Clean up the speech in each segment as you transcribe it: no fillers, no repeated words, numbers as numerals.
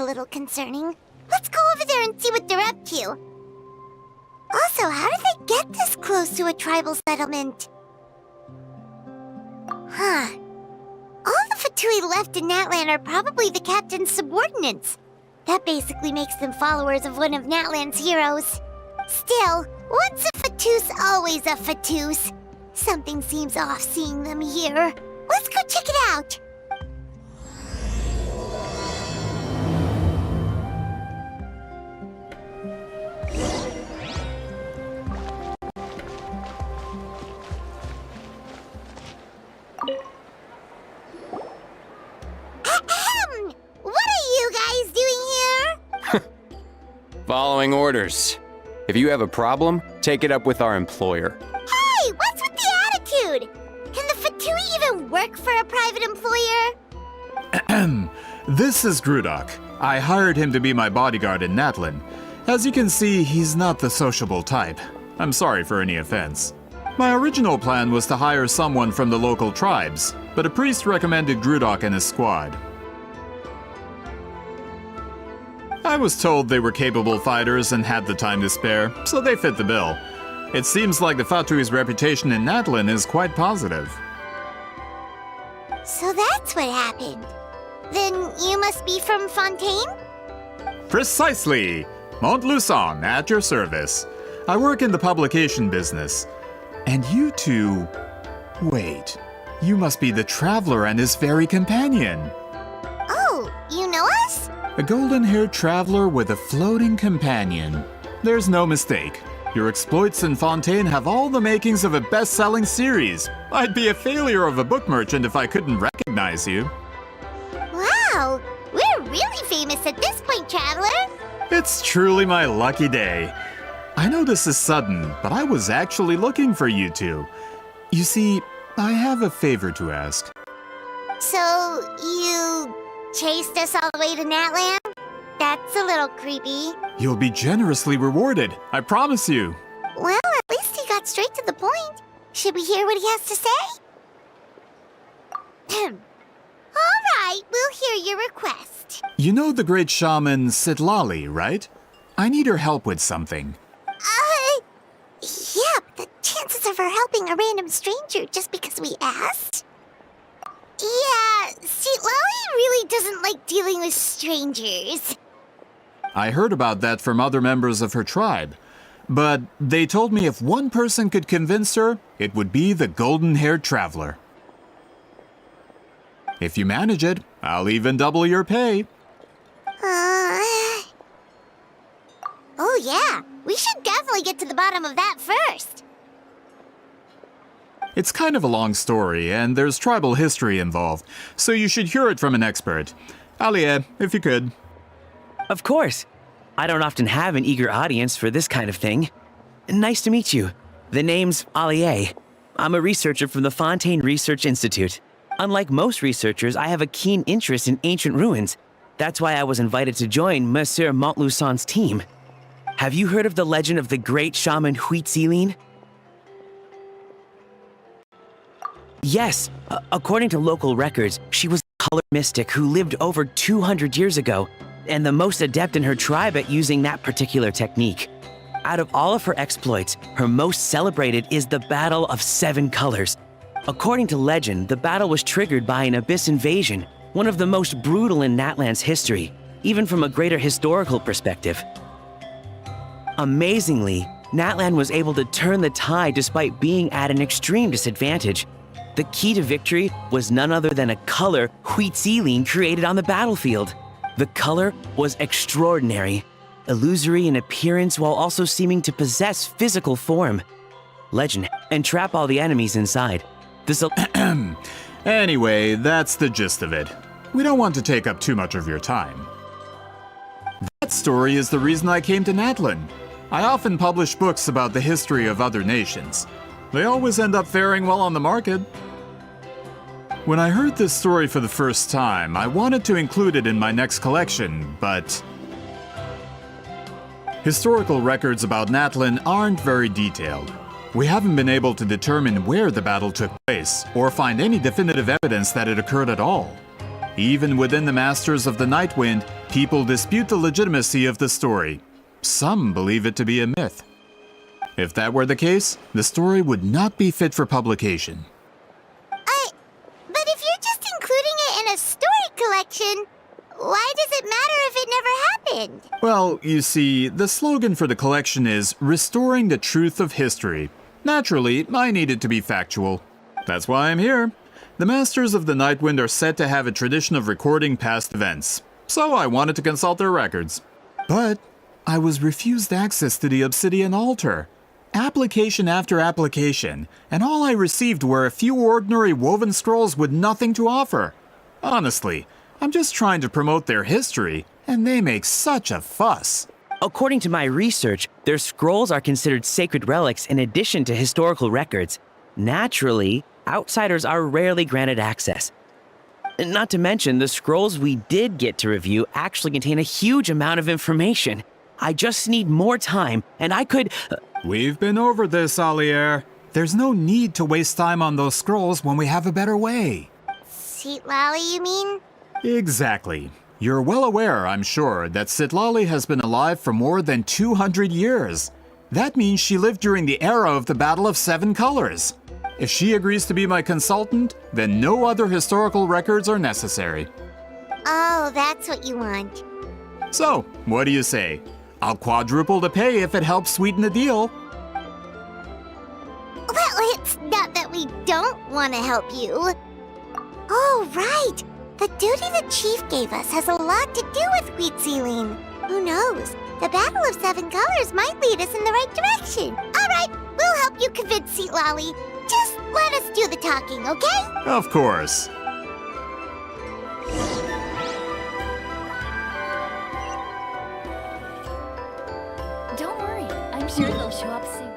little concerning. Let's go over there and see what they're up to. Also, how did they get this close to a tribal settlement? Huh. All the Fatui left in Natlan are probably the captain's subordinates. That basically makes them followers of one of Natlan's heroes. Still, once a Fatus, always a Fatus. Something seems off seeing them here. Let's go check it out. Ahem! What are you guys doing here? Following orders. If you have a problem, take it up with our employer. Hey, what's with the attitude? Can the Fatui even work for a private employer? This is Grudok. I hired him to be my bodyguard in Natlan. As you can see, he's not the sociable type. I'm sorry for any offense. My original plan was to hire someone from the local tribes, but a priest recommended Grudok and his squad. I was told they were capable fighters and had the time to spare, so they fit the bill. It seems like the Fatui's reputation in Natlan is quite positive. So that's what happened. Then you must be from Fontaine? Precisely! Montluçon, at your service. I work in the publication business. And you two... Wait, you must be the traveler and his fairy companion. Oh, you know us? A golden-haired traveler with a floating companion. There's no mistake. Your exploits in Fontaine have all the makings of a best-selling series. I'd be a failure of a book merchant if I couldn't recognize you. Wow, we're really famous at this point, traveler. It's truly my lucky day. I know this is sudden, but I was actually looking for you two. You see, I have a favor to ask. So, you chased us all the way to Natlan? That's a little creepy. You'll be generously rewarded, I promise you. Well, at least he got straight to the point. Should we hear what he has to say? All right, we'll hear your request. You know the great shaman Sitlali, right? I need her help with something. Yeah, but the chances of her helping a random stranger just because we asked? Yeah, see, Lolly really doesn't like dealing with strangers. I heard about that from other members of her tribe. But they told me if one person could convince her, it would be the golden-haired traveler. If you manage it, I'll even double your pay. Oh yeah, we should definitely get to the bottom of that first. It's kind of a long story, and there's tribal history involved, so you should hear it from an expert. Alie, if you could. Of course. I don't often have an eager audience for this kind of thing. Nice to meet you. The name's Alie. I'm a researcher from the Fontaine Research Institute. Unlike most researchers, I have a keen interest in ancient ruins. That's why I was invited to join Monsieur Montluçon's team. Have you heard of the legend of the great shaman Huitzilin? Yes, according to local records, she was a color mystic who lived over 200 years ago, and the most adept in her tribe at using that particular technique. Out of all of her exploits, her most celebrated is the Battle of Seven Colors. According to legend, the battle was triggered by an abyss invasion, one of the most brutal in Natlan's history, even from a greater historical perspective. Amazingly, Natlan was able to turn the tide despite being at an extreme disadvantage. The key to victory was none other than a color Huitzilin created on the battlefield. The color was extraordinary, illusory in appearance while also seeming to possess physical form. Legend, and trap all the enemies inside. Anyway, that's the gist of it. We don't want to take up too much of your time. That story is the reason I came to Natlan. I often publish books about the history of other nations. They always end up faring well on the market. When I heard this story for the first time, I wanted to include it in my next collection, but historical records about Natlan aren't very detailed. We haven't been able to determine where the battle took place, or find any definitive evidence that it occurred at all. Even within the Masters of the Nightwind, people dispute the legitimacy of the story. Some believe it to be a myth. If that were the case, the story would not be fit for publication. But if you're just including it in a story collection, why does it matter if it never happened? Well, you see, the slogan for the collection is Restoring the Truth of History. Naturally, I need it to be factual. That's why I'm here. The Masters of the Nightwind are said to have a tradition of recording past events, so I wanted to consult their records. But I was refused access to the Obsidian Altar. Application after application, and all I received were a few ordinary woven scrolls with nothing to offer. Honestly, I'm just trying to promote their history, and they make such a fuss. According to my research, their scrolls are considered sacred relics in addition to historical records. Naturally, outsiders are rarely granted access. Not to mention, the scrolls we did get to review actually contain a huge amount of information. I just need more time, and I could... We've been over this, Alier. There's no need to waste time on those scrolls when we have a better way. Citlali, you mean? Exactly. You're well aware, I'm sure, that Citlali has been alive for more than 200 years. That means she lived during the era of the Battle of Seven Colors. If she agrees to be my consultant, then no other historical records are necessary. Oh, that's what you want. So, what do you say? I'll quadruple the pay if it helps sweeten the deal. Well, it's not that we don't want to help you. Oh, right. The duty the chief gave us has a lot to do with wheat sealing. Who knows? The Battle of Seven Colors might lead us in the right direction. All right, we'll help you convince Citlali. Just let us do the talking, okay? Of course. Don't worry, I'm sure they'll show up soon.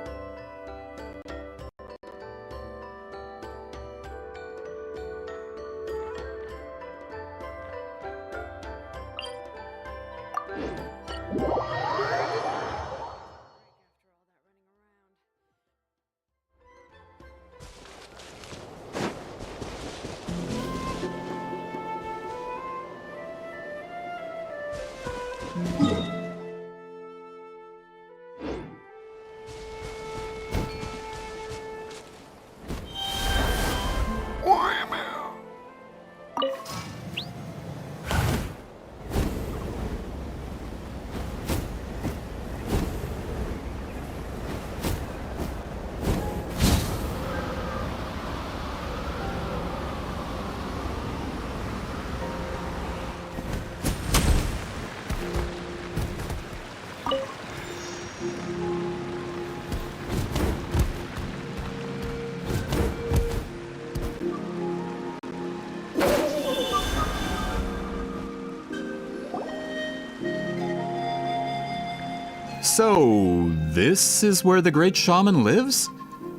So, this is where the great shaman lives?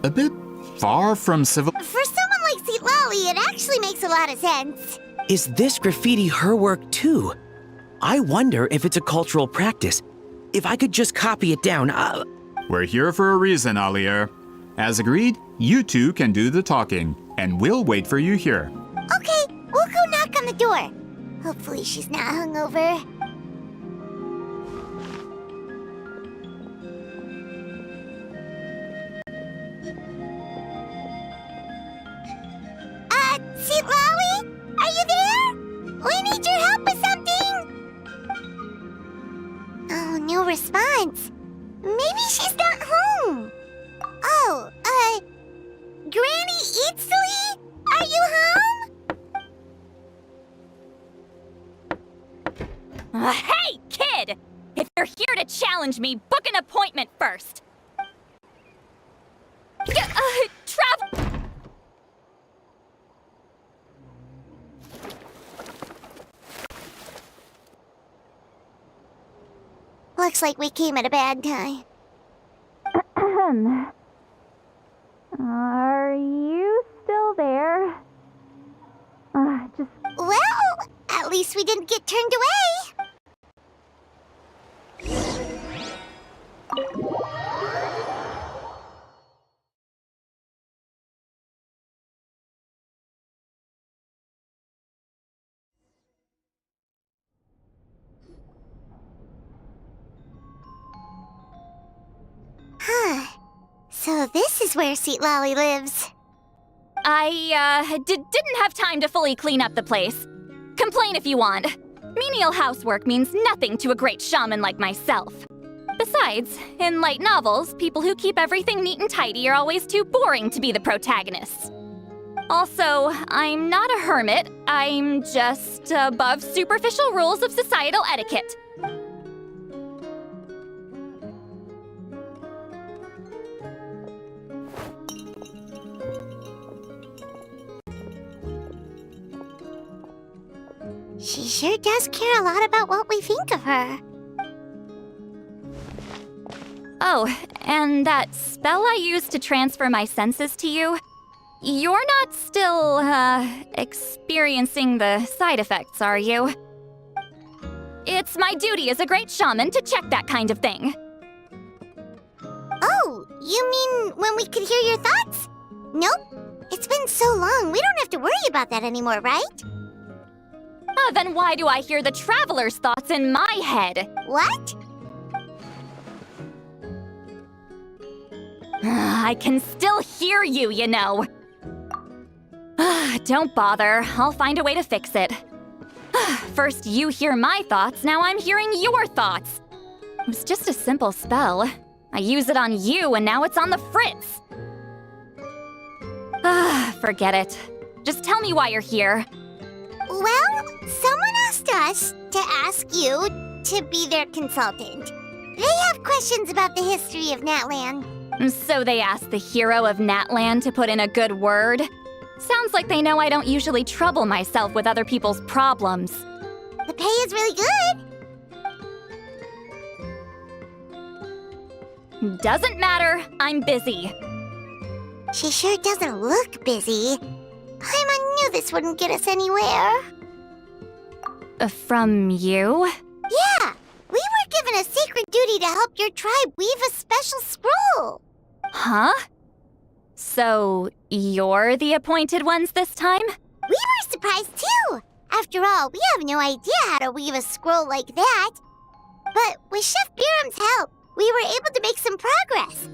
A bit far from civil... For someone like Citlali, it actually makes a lot of sense. Is this graffiti her work too? I wonder if it's a cultural practice. If I could just copy it down, We're here for a reason, Alier. As agreed, you two can do the talking, and we'll wait for you here. Okay, we'll go knock on the door. Hopefully she's not hungover. Citlali? Are you there? We need your help with something! Oh, no response. Maybe she's not home. Oh, Granny Eatsley? Are you home? Hey, kid! If you're here to challenge me, book an appointment first. Travel... Looks like we came at a bad time. Are you still there? Well, at least we didn't get turned away. So this is where Lolly lives. I, didn't have time to fully clean up the place. Complain if you want. Menial housework means nothing to a great shaman like myself. Besides, in light novels, people who keep everything neat and tidy are always too boring to be the protagonists. Also, I'm not a hermit. I'm just above superficial rules of societal etiquette. She sure does care a lot about what we think of her. Oh, and that spell I used to transfer my senses to you? You're not still, experiencing the side effects, are you? It's my duty as a great shaman to check that kind of thing. Oh, you mean when we could hear your thoughts? Nope. It's been so long, we don't have to worry about that anymore, right? Then why do I hear the traveler's thoughts in my head? What? I can still hear you, you know. Don't bother. I'll find a way to fix it. First you hear my thoughts, now I'm hearing your thoughts. It was just a simple spell. I use it on you, and now it's on the Fritz. Forget it. Just tell me why you're here. Well, someone asked us to ask you to be their consultant. They have questions about the history of Natlan. So they asked the hero of Natlan to put in a good word? Sounds like they know I don't usually trouble myself with other people's problems. The pay is really good. Doesn't matter, I'm busy. She sure doesn't look busy. Paimon knew this wouldn't get us anywhere. From you? Yeah, we were given a sacred duty to help your tribe weave a special scroll. Huh? So, you're the appointed ones this time? We were surprised too. After all, we have no idea how to weave a scroll like that. But with Chef Biram's help, we were able to make some progress.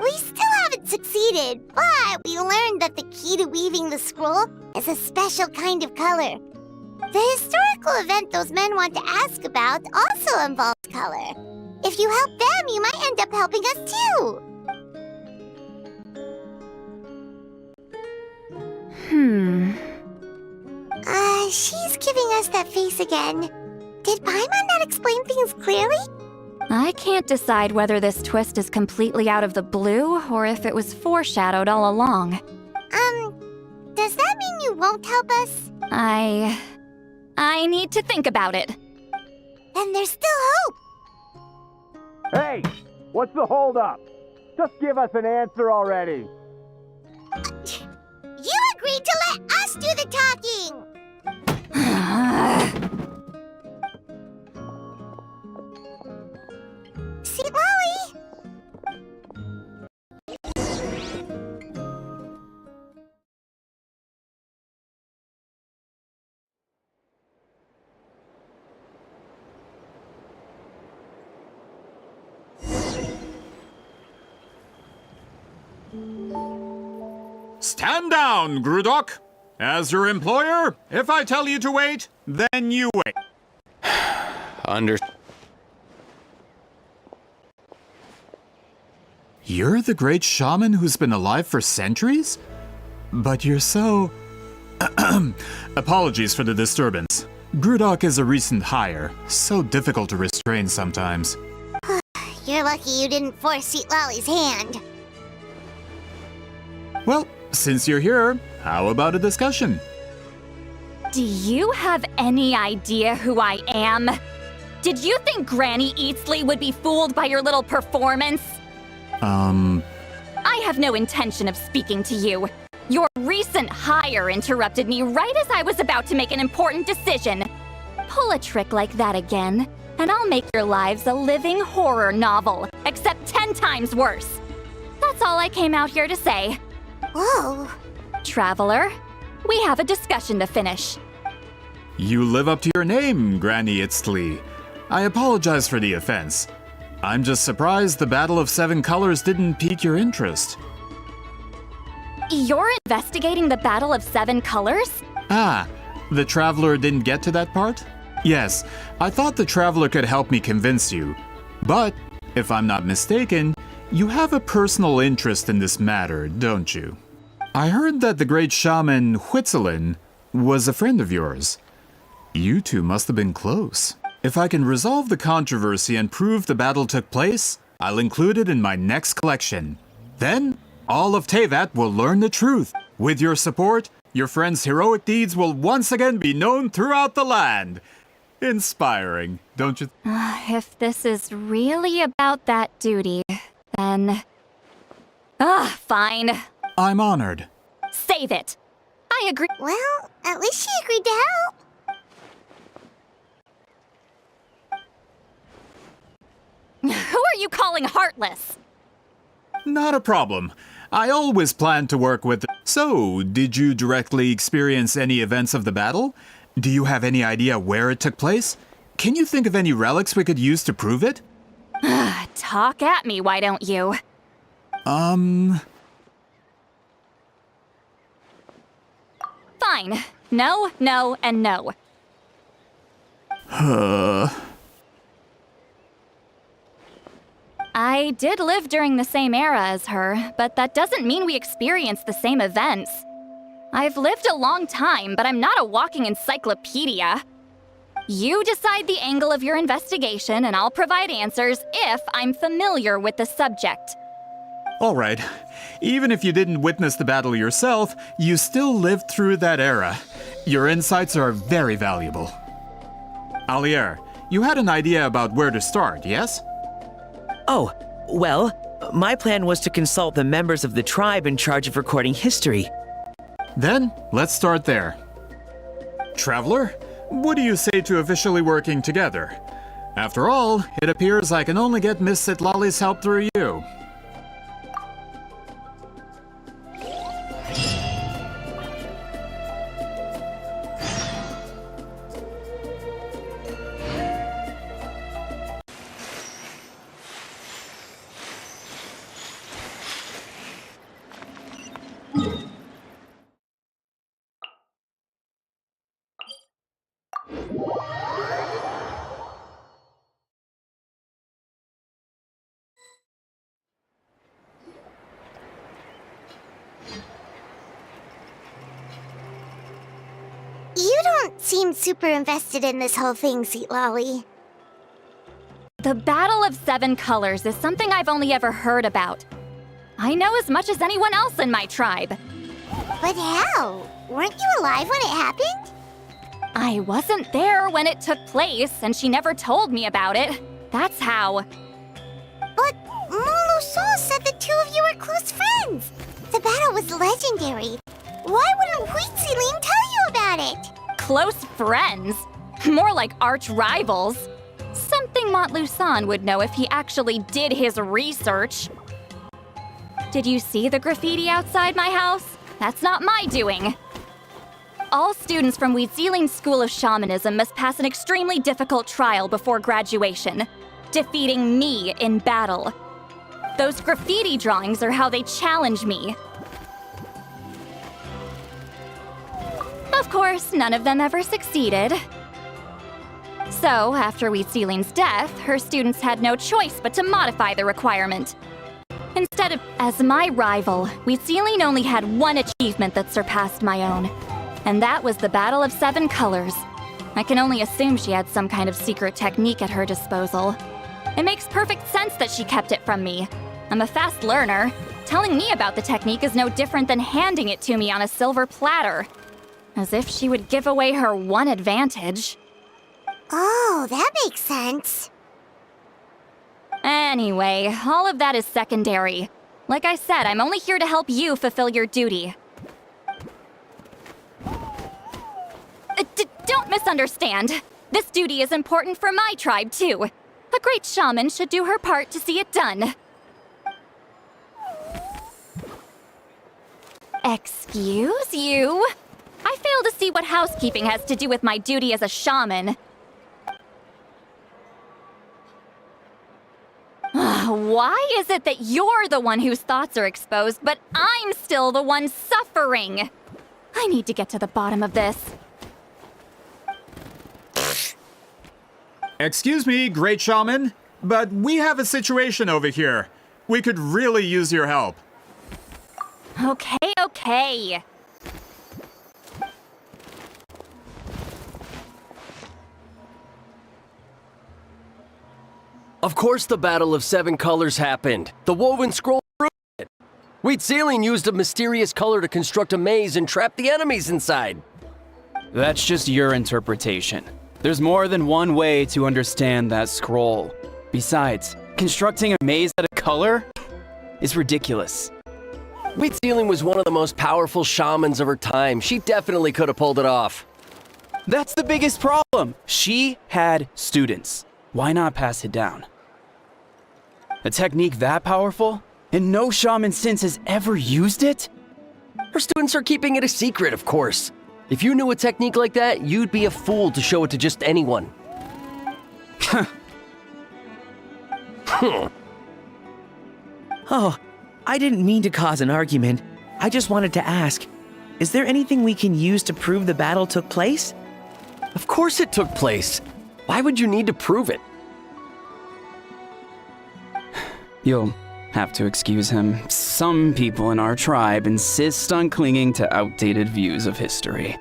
We still haven't succeeded, but we learned that the key to weaving the scroll is a special kind of color. The historical event those men want to ask about also involves color. If you help them, you might end up helping us too. She's giving us that face again. Did Paimon not explain things clearly? I can't decide whether this twist is completely out of the blue or if it was foreshadowed all along. Does that mean you won't help us? I need to think about it. Then there's still hope. Hey, what's the holdup? Just give us an answer already. You agreed to let us do the talking! Sweet Lolly! Stand down, Grudok. As your employer, if I tell you to wait, then you wait. You're the great shaman who's been alive for centuries? But you're so... Apologies for the disturbance. Grudok is a recent hire, so difficult to restrain sometimes. You're lucky you didn't force Sweet Lolly's hand. Well, since you're here, how about a discussion? Do you have any idea who I am? Did you think Granny Eatsley would be fooled by your little performance? I have no intention of speaking to you. Your recent hire interrupted me right as I was about to make an important decision. Pull a trick like that again, and I'll make your lives a living horror novel, except 10 times worse. That's all I came out here to say. Whoa. Traveler, we have a discussion to finish. You live up to your name, Granny Itztli. I apologize for the offense. I'm just surprised the Battle of Seven Colors didn't pique your interest. You're investigating the Battle of Seven Colors? Ah, the Traveler didn't get to that part? Yes, I thought the Traveler could help me convince you. But, if I'm not mistaken, you have a personal interest in this matter, don't you? I heard that the great shaman Mictlan was a friend of yours. You two must have been close. If I can resolve the controversy and prove the battle took place, I'll include it in my next collection. Then, all of Teyvat will learn the truth. With your support, your friend's heroic deeds will once again be known throughout the land. Inspiring, don't you? If this is really about that duty, then... fine. I'm honored. Save it. I agree. Well, at least she agreed to help. Who are you calling heartless? Not a problem. I always planned to work with... So, did you directly experience any events of the battle? Do you have any idea where it took place? Can you think of any relics we could use to prove it? Talk at me, why don't you? Fine. No, no, and no. I did live during the same era as her, but that doesn't mean we experienced the same events. I've lived a long time, but I'm not a walking encyclopedia. You decide the angle of your investigation, and I'll provide answers if I'm familiar with the subject. All right. Even if you didn't witness the battle yourself, you still lived through that era. Your insights are very valuable. Alier, you had an idea about where to start, yes? Oh, well, my plan was to consult the members of the tribe in charge of recording history. Then, let's start there. Traveler, what do you say to officially working together? After all, it appears I can only get Miss Citlali's help through you. You don't seem super invested in this whole thing, Citlali. The Battle of Seven Colors is something I've only ever heard about. I know as much as anyone else in my tribe. But how? Weren't you alive when it happened? I wasn't there when it took place, and she never told me about it. That's how. But Molo-Sol said the two of you were close friends. The battle was legendary. Why wouldn't Huitziling tell you about it? Close friends? More like arch rivals. Something Montluçon would know if he actually did his research. Did you see the graffiti outside my house? That's not my doing. All students from Huitziling's School of Shamanism must pass an extremely difficult trial before graduation, defeating me in battle. Those graffiti drawings are how they challenge me. Of course, none of them ever succeeded. So, after Huitziling's death, her students had no choice but to modify the requirement. Instead of, as my rival, Huitziling only had one achievement that surpassed my own. And that was the Battle of Seven Colors. I can only assume she had some kind of secret technique at her disposal. It makes perfect sense that she kept it from me. I'm a fast learner. Telling me about the technique is no different than handing it to me on a silver platter. As if she would give away her one advantage. Oh, that makes sense. Anyway, all of that is secondary. Like I said, I'm only here to help you fulfill your duty. Don't misunderstand. This duty is important for my tribe, too. A great shaman should do her part to see it done. Excuse you? I fail to see what housekeeping has to do with my duty as a shaman. Why is it that you're the one whose thoughts are exposed, but I'm still the one suffering? I need to get to the bottom of this. Excuse me, great shaman, but we have a situation over here. We could really use your help. Okay. Of course the Battle of Seven Colors happened. The woven scroll proved it. Mictlan used a mysterious color to construct a maze and trap the enemies inside. That's just your interpretation. There's more than one way to understand that scroll. Besides, constructing a maze out of color is ridiculous. Mictlan was one of the most powerful shamans of her time. She definitely could have pulled it off. That's the biggest problem. She had students. Why not pass it down? A technique that powerful? And no shaman since has ever used it? Her students are keeping it a secret, of course. If you knew a technique like that, you'd be a fool to show it to just anyone. Oh, I didn't mean to cause an argument. I just wanted to ask, is there anything we can use to prove the battle took place? Of course it took place. Why would you need to prove it? You'll have to excuse him. Some people in our tribe insist on clinging to outdated views of history.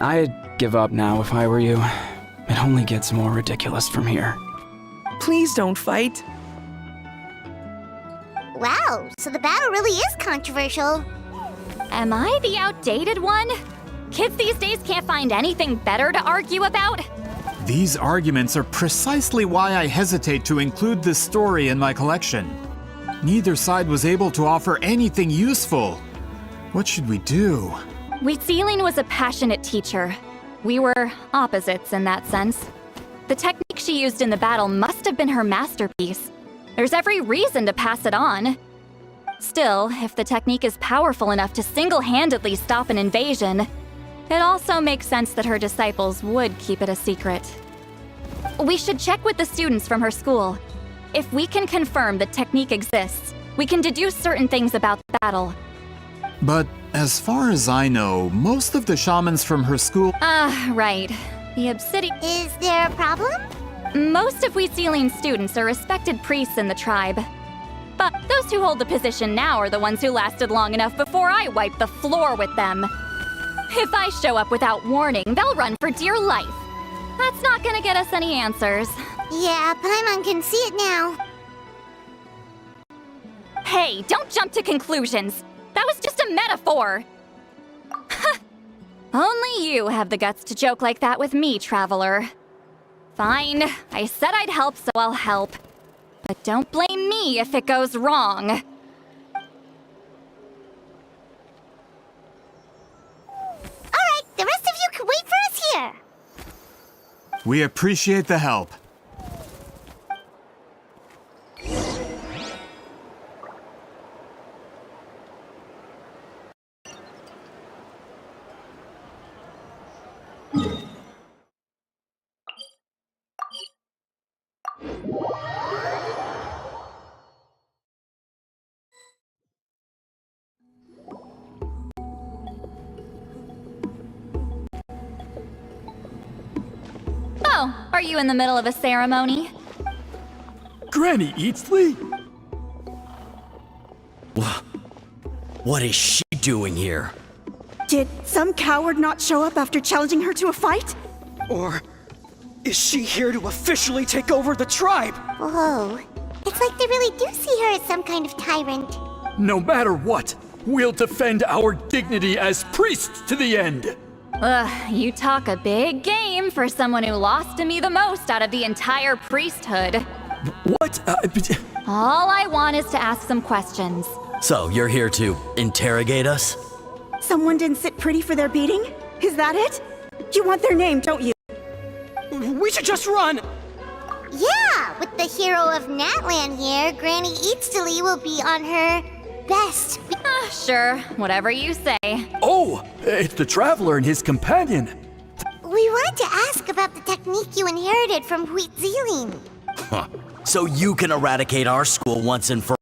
I'd give up now if I were you. It only gets more ridiculous from here. Please don't fight. Wow, so the battle really is controversial. Am I the outdated one? Kids these days can't find anything better to argue about? These arguments are precisely why I hesitate to include this story in my collection. Neither side was able to offer anything useful. What should we do? Mictlan was a passionate teacher. We were opposites in that sense. The technique she used in the battle must have been her masterpiece. There's every reason to pass it on. Still, if the technique is powerful enough to single-handedly stop an invasion, it also makes sense that her disciples would keep it a secret. We should check with the students from her school. If we can confirm the technique exists, we can deduce certain things about the battle. But as far as I know, most of the shamans from her school... Right. The obsidian... Is there a problem? Most of Mictlan's students are respected priests in the tribe. But those who hold the position now are the ones who lasted long enough before I wiped the floor with them. If I show up without warning, they'll run for dear life. That's not gonna get us any answers. Yeah, Paimon can see it now. Hey, don't jump to conclusions. That was just a metaphor. Only you have the guts to joke like that with me, traveler. Fine, I said I'd help, so I'll help. But don't blame me if it goes wrong. Alright, the rest of you can wait for us here. We appreciate the help. Oh, are you in the middle of a ceremony? Granny Eatsley? What is she doing here? Did some coward not show up after challenging her to a fight? Or is she here to officially take over the tribe? Whoa. It's like they really do see her as some kind of tyrant. No matter what, we'll defend our dignity as priests to the end. Ugh, you talk a big game for someone who lost to me the most out of the entire priesthood. What? All I want is to ask some questions. So, you're here to interrogate us? Someone didn't sit pretty for their beating? Is that it? You want their name, don't you? We should just run! Yeah, with the hero of Natlan here, Granny Eatsley will be on her best. Sure, whatever you say. Oh, it's the traveler and his companion. We wanted to ask about the technique you inherited from Mictlan. So you can eradicate our school once and for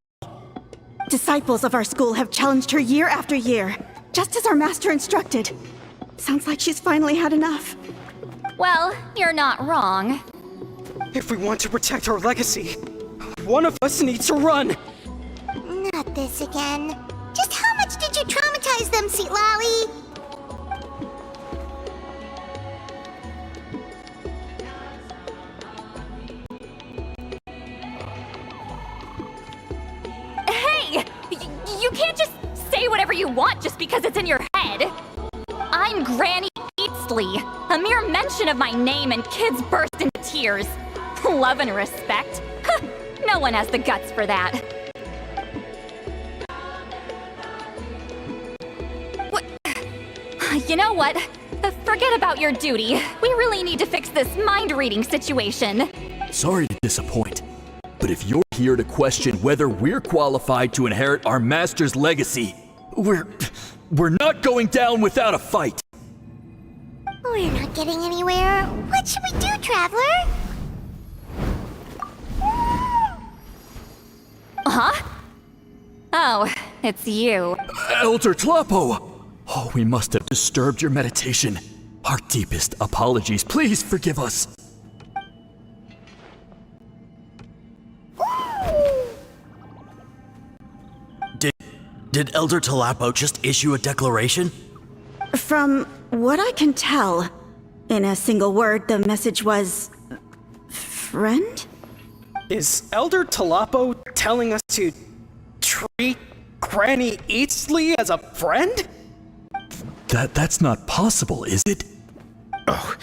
Disciples of our school have challenged her year after year, just as our master instructed. Sounds like she's finally had enough. Well, you're not wrong. If we want to protect our legacy, one of us needs to run. Not this again. Just how much did you traumatize them, Sweet Lolly? Hey! You can't just say whatever you want just because it's in your head. I'm Granny Eatsley. A mere mention of my name and kids burst into tears. Love and respect? Huh, no one has the guts for that. What? You know what? Forget about your duty. We really need to fix this mind-reading situation. Sorry to disappoint, but if you're here to question whether we're qualified to inherit our master's legacy, we're not going down without a fight. We're not getting anywhere. What should we do, Traveler? Huh? Oh, it's you. Elder Tlapo! Oh, we must have disturbed your meditation. Our deepest apologies. Please forgive us. Did Elder Tlapo just issue a declaration? From what I can tell, in a single word, the message was... friend? Is Elder Tlapo telling us to treat Granny Eatsley as a friend? That's not possible, is it? Oh,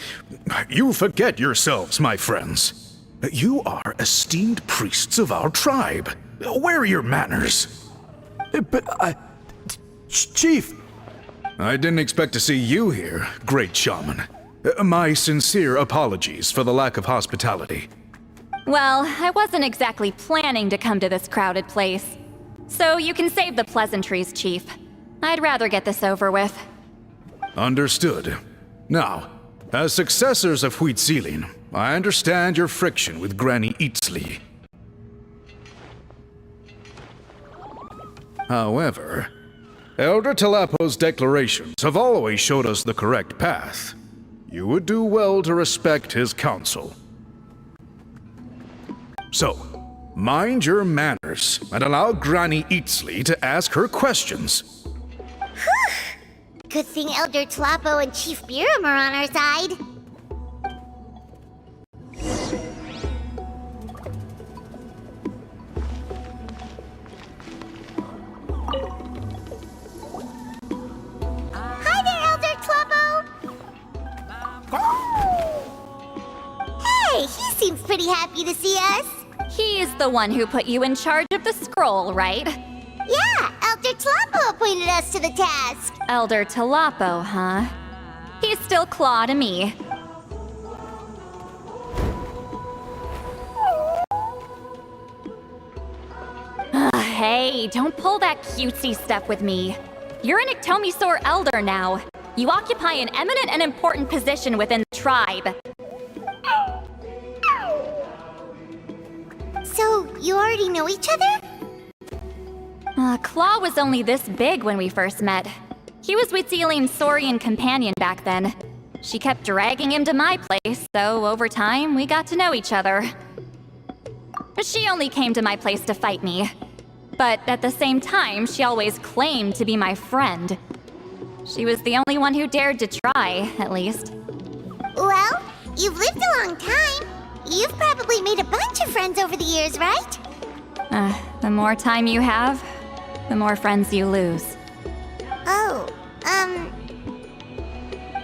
you forget yourselves, my friends. You are esteemed priests of our tribe. Where are your manners? But Chief! I didn't expect to see you here, great shaman. My sincere apologies for the lack of hospitality. Well, I wasn't exactly planning to come to this crowded place. So you can save the pleasantries, Chief. I'd rather get this over with. Understood. Now, as successors of Huitzilin, I understand your friction with Granny Eatsley. However, Elder Tlapo's declarations have always showed us the correct path. You would do well to respect his counsel. So, mind your manners and allow Granny Eatsley to ask her questions. Good thing Elder Tlapo and Chief Biram are on our side. Hi there, Elder Tlapo! Hey, he seems pretty happy to see us. He's the one who put you in charge of the scroll, right? Yeah, Elder Tlapo appointed us to the task. Elder Tlapo, huh? He's still Claw to me. Hey, don't pull that cutesy stuff with me. You're an Iktomi-Sor Elder now. You occupy an eminent and important position within the tribe. So, you already know each other? Claw was only this big when we first met. He was Huitzilin's Saurian companion back then. She kept dragging him to my place, so over time, we got to know each other. She only came to my place to fight me. But at the same time, she always claimed to be my friend. She was the only one who dared to try, at least. Well, you've lived a long time. You've probably made a bunch of friends over the years, right? The more time you have, the more friends you lose. Oh,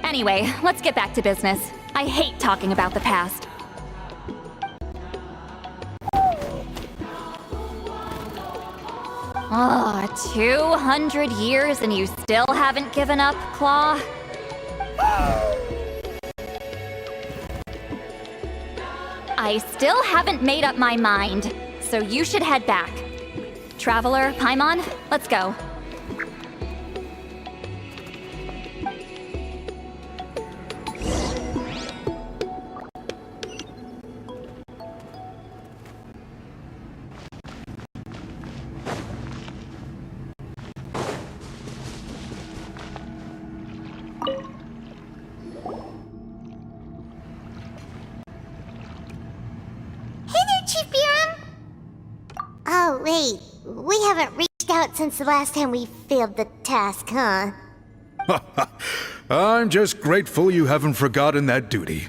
Anyway, let's get back to business. I hate talking about the past. Oh, 200 years and you still haven't given up, Claw? I still haven't made up my mind, so you should head back. Traveler, Paimon, let's go. Chief Biram? Oh, wait. We haven't reached out since the last time we failed the task, huh? I'm just grateful you haven't forgotten that duty.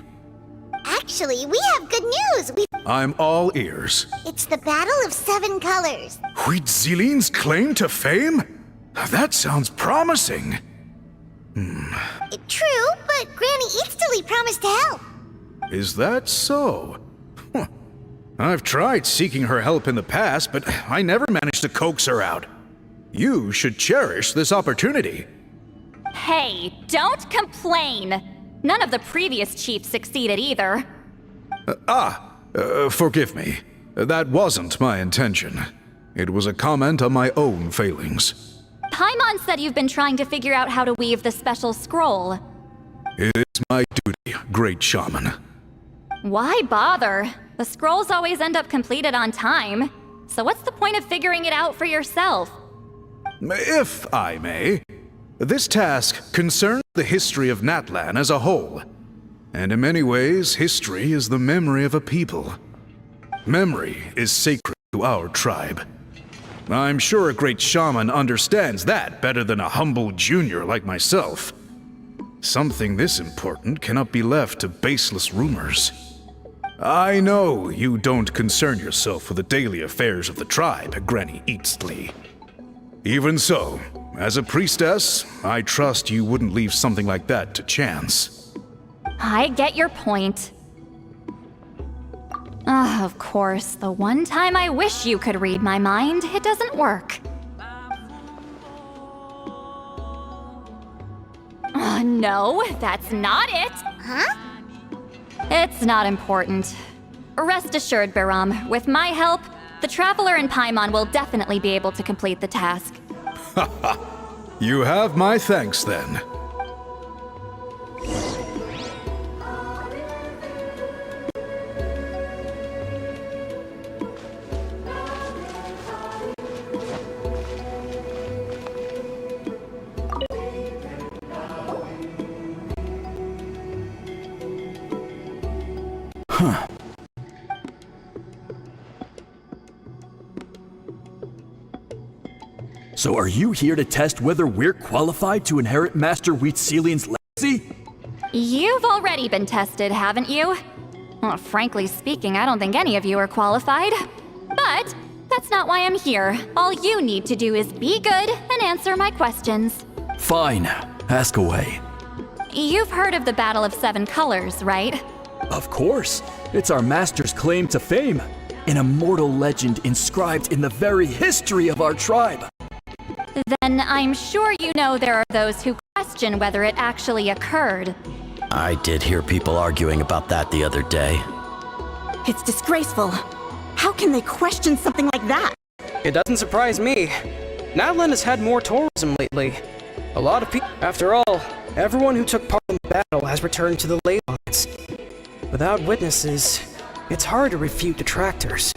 Actually, we have good news. I'm all ears. It's the Battle of Seven Colors. Huitzilin's claim to fame? That sounds promising. True, but Granny Easterly promised to help. Is that so? Huh. I've tried seeking her help in the past, but I never managed to coax her out. You should cherish this opportunity. Hey, don't complain! None of the previous chiefs succeeded either. Forgive me. That wasn't my intention. It was a comment on my own failings. Paimon said you've been trying to figure out how to weave the special scroll. It is my duty, great shaman. Why bother? The scrolls always end up completed on time. So what's the point of figuring it out for yourself? If I may, this task concerns the history of Natlan as a whole. And in many ways, history is the memory of a people. Memory is sacred to our tribe. I'm sure a great shaman understands that better than a humble junior like myself. Something this important cannot be left to baseless rumors. I know you don't concern yourself with the daily affairs of the tribe, Granny Easterly. Even so, as a priestess, I trust you wouldn't leave something like that to chance. I get your point. Of course, the one time I wish you could read my mind, it doesn't work. No, that's not it! Huh? It's not important. Rest assured, Biram, with my help, the Traveler and Paimon will definitely be able to complete the task. You have my thanks then. So are you here to test whether we're qualified to inherit Master Huitzilin's legacy? You've already been tested, haven't you? Well, frankly speaking, I don't think any of you are qualified. But that's not why I'm here. All you need to do is be good and answer my questions. Fine. Ask away. You've heard of the Battle of Seven Colors, right? Of course. It's our master's claim to fame. An immortal legend inscribed in the very history of our tribe. Then I'm sure you know there are those who question whether it actually occurred. I did hear people arguing about that the other day. It's disgraceful. How can they question something like that? It doesn't surprise me. Natlan has had more tourism lately. A lot of people. After all, everyone who took part in the battle has returned to the ley lines. Without witnesses, it's hard to refute detractors.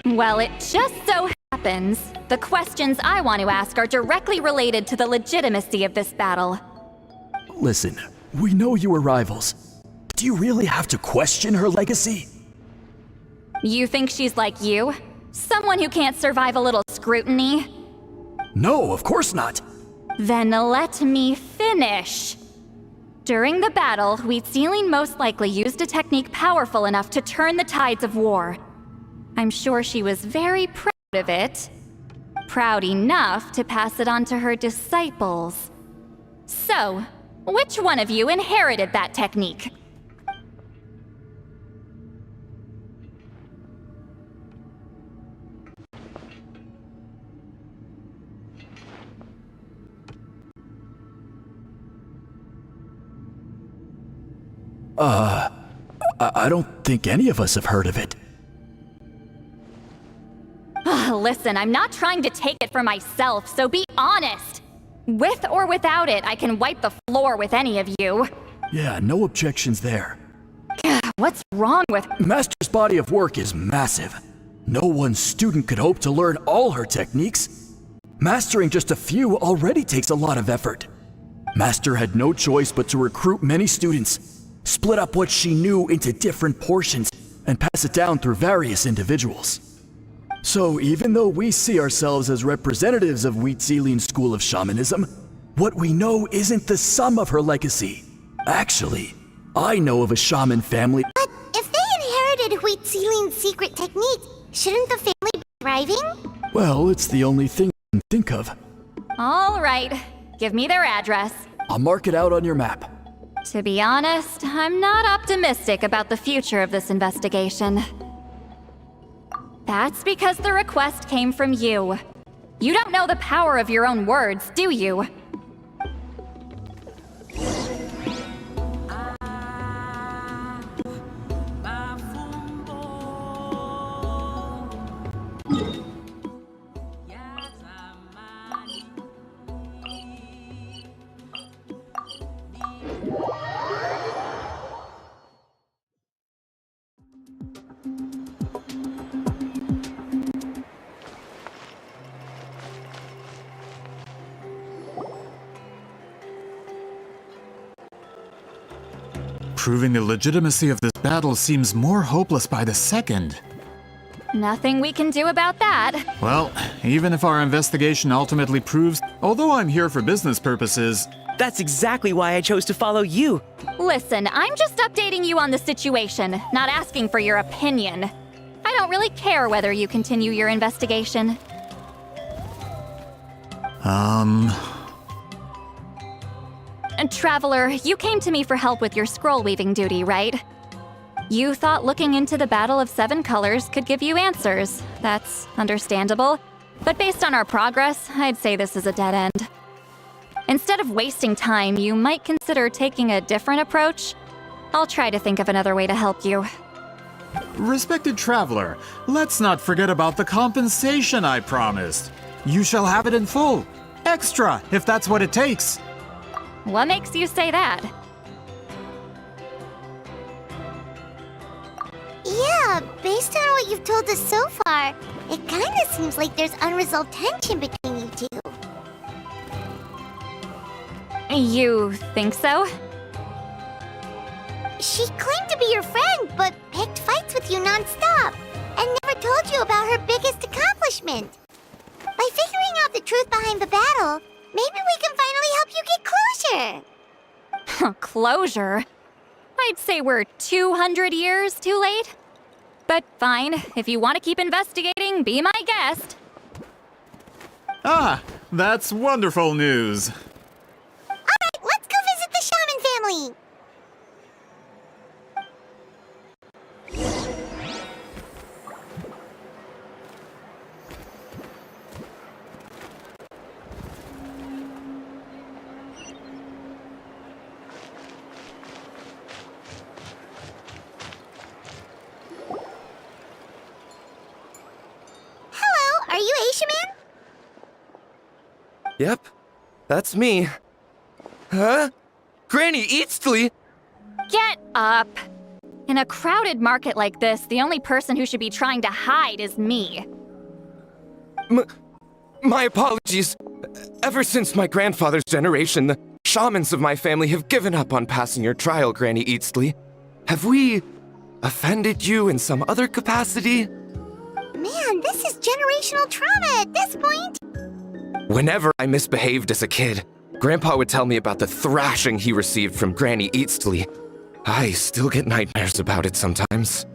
Well, it just so happens the questions I want to ask are directly related to the legitimacy of this battle. Listen, we know you were rivals. Do you really have to question her legacy? You think she's like you? Someone who can't survive a little scrutiny? No, of course not. Then let me finish. During the battle, Huitzilin most likely used a technique powerful enough to turn the tides of war. I'm sure she was very proud of it. Proud enough to pass it on to her disciples. So, which one of you inherited that technique? I don't think any of us have heard of it. Listen, I'm not trying to take it for myself, so be honest. With or without it, I can wipe the floor with any of you. Yeah, no objections there. What's wrong with... Master's body of work is massive. No one student could hope to learn all her techniques. Mastering just a few already takes a lot of effort. Master had no choice but to recruit many students, split up what she knew into different portions, and pass it down through various individuals. So even though we see ourselves as representatives of Wheatzilian's school of shamanism, what we know isn't the sum of her legacy. Actually, I know of a shaman family. But if they inherited Wheatzilian's secret technique, shouldn't the family be thriving? Well, it's the only thing I can think of. All right, give me their address. I'll mark it out on your map. To be honest, I'm not optimistic about the future of this investigation. That's because the request came from you. You don't know the power of your own words, do you? Proving the legitimacy of this battle seems more hopeless by the second. Nothing we can do about that. Well, even if our investigation ultimately proves, although I'm here for business purposes... That's exactly why I chose to follow you. Listen, I'm just updating you on the situation, not asking for your opinion. I don't really care whether you continue your investigation. And Traveler, you came to me for help with your scroll weaving duty, right? You thought looking into the Battle of Seven Colors could give you answers. That's understandable. But based on our progress, I'd say this is a dead end. Instead of wasting time, you might consider taking a different approach. I'll try to think of another way to help you. Respected Traveler, let's not forget about the compensation I promised. You shall have it in full. Extra, if that's what it takes. What makes you say that? Yeah, based on what you've told us so far, it kinda seems like there's unresolved tension between you two. You think so? She claimed to be your friend, but picked fights with you non-stop, and never told you about her biggest accomplishment. By figuring out the truth behind the battle, maybe we can finally help you get closure. Closure? I'd say we're 200 years too late. But fine, if you want to keep investigating, be my guest. Ah, that's wonderful news. Alright, let's go visit the shaman family. Hello, are you Aishaman? Yep, that's me. Huh? Granny Eastly? Get up! In a crowded market like this, the only person who should be trying to hide is me. My apologies. Ever since my grandfather's generation, the shamans of my family have given up on passing your trial, Granny Eastly. Have we offended you in some other capacity? Man, this is generational trauma at this point. Whenever I misbehaved as a kid, Grandpa would tell me about the thrashing he received from Granny Eastly. I still get nightmares about it sometimes.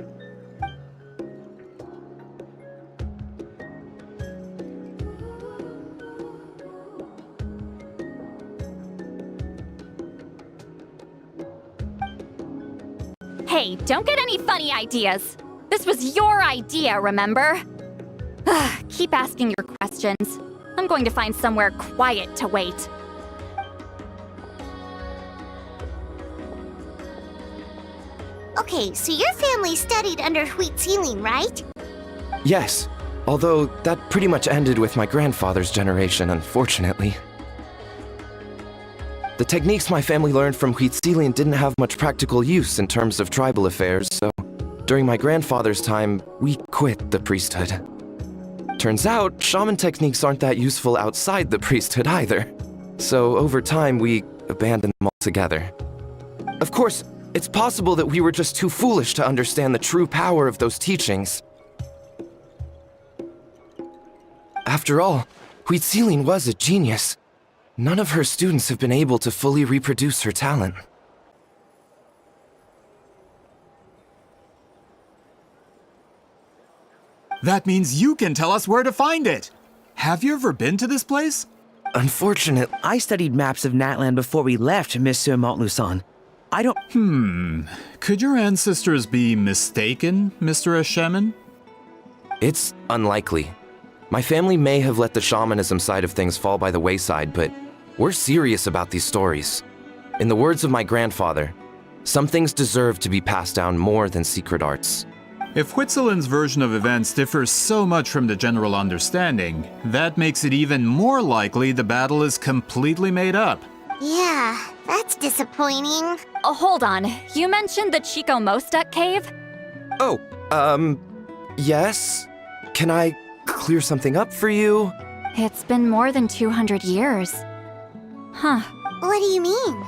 Hey, don't get any funny ideas. This was your idea, remember? Keep asking your questions. I'm going to find somewhere quiet to wait. Okay, so your family studied under Wheatzilian, right? Yes, although that pretty much ended with my grandfather's generation, unfortunately. The techniques my family learned from Wheatzilian didn't have much practical use in terms of tribal affairs, so during my grandfather's time, we quit the priesthood. Turns out, shaman techniques aren't that useful outside the priesthood either. So over time, we abandoned them altogether. Of course, It's possible that we were just too foolish to understand the true power of those teachings. After all, Huitziling was a genius. None of her students have been able to fully reproduce her talent. That means you can tell us where to find it. Have you ever been to this place? Unfortunately, I studied maps of Natlan before we left, Monsieur Montluçon. I don't... Could your ancestors be mistaken, Mr. Eshemin? It's unlikely. My family may have let the shamanism side of things fall by the wayside, but we're serious about these stories. In the words of my grandfather, some things deserve to be passed down more than secret arts. If Huitzilin's version of events differs so much from the general understanding, that makes it even more likely the battle is completely made up. Yeah, that's disappointing. Oh, hold on. You mentioned the Chico Mostek cave? Oh, yes? Can I clear something up for you? It's been more than 200 years. Huh. What do you mean?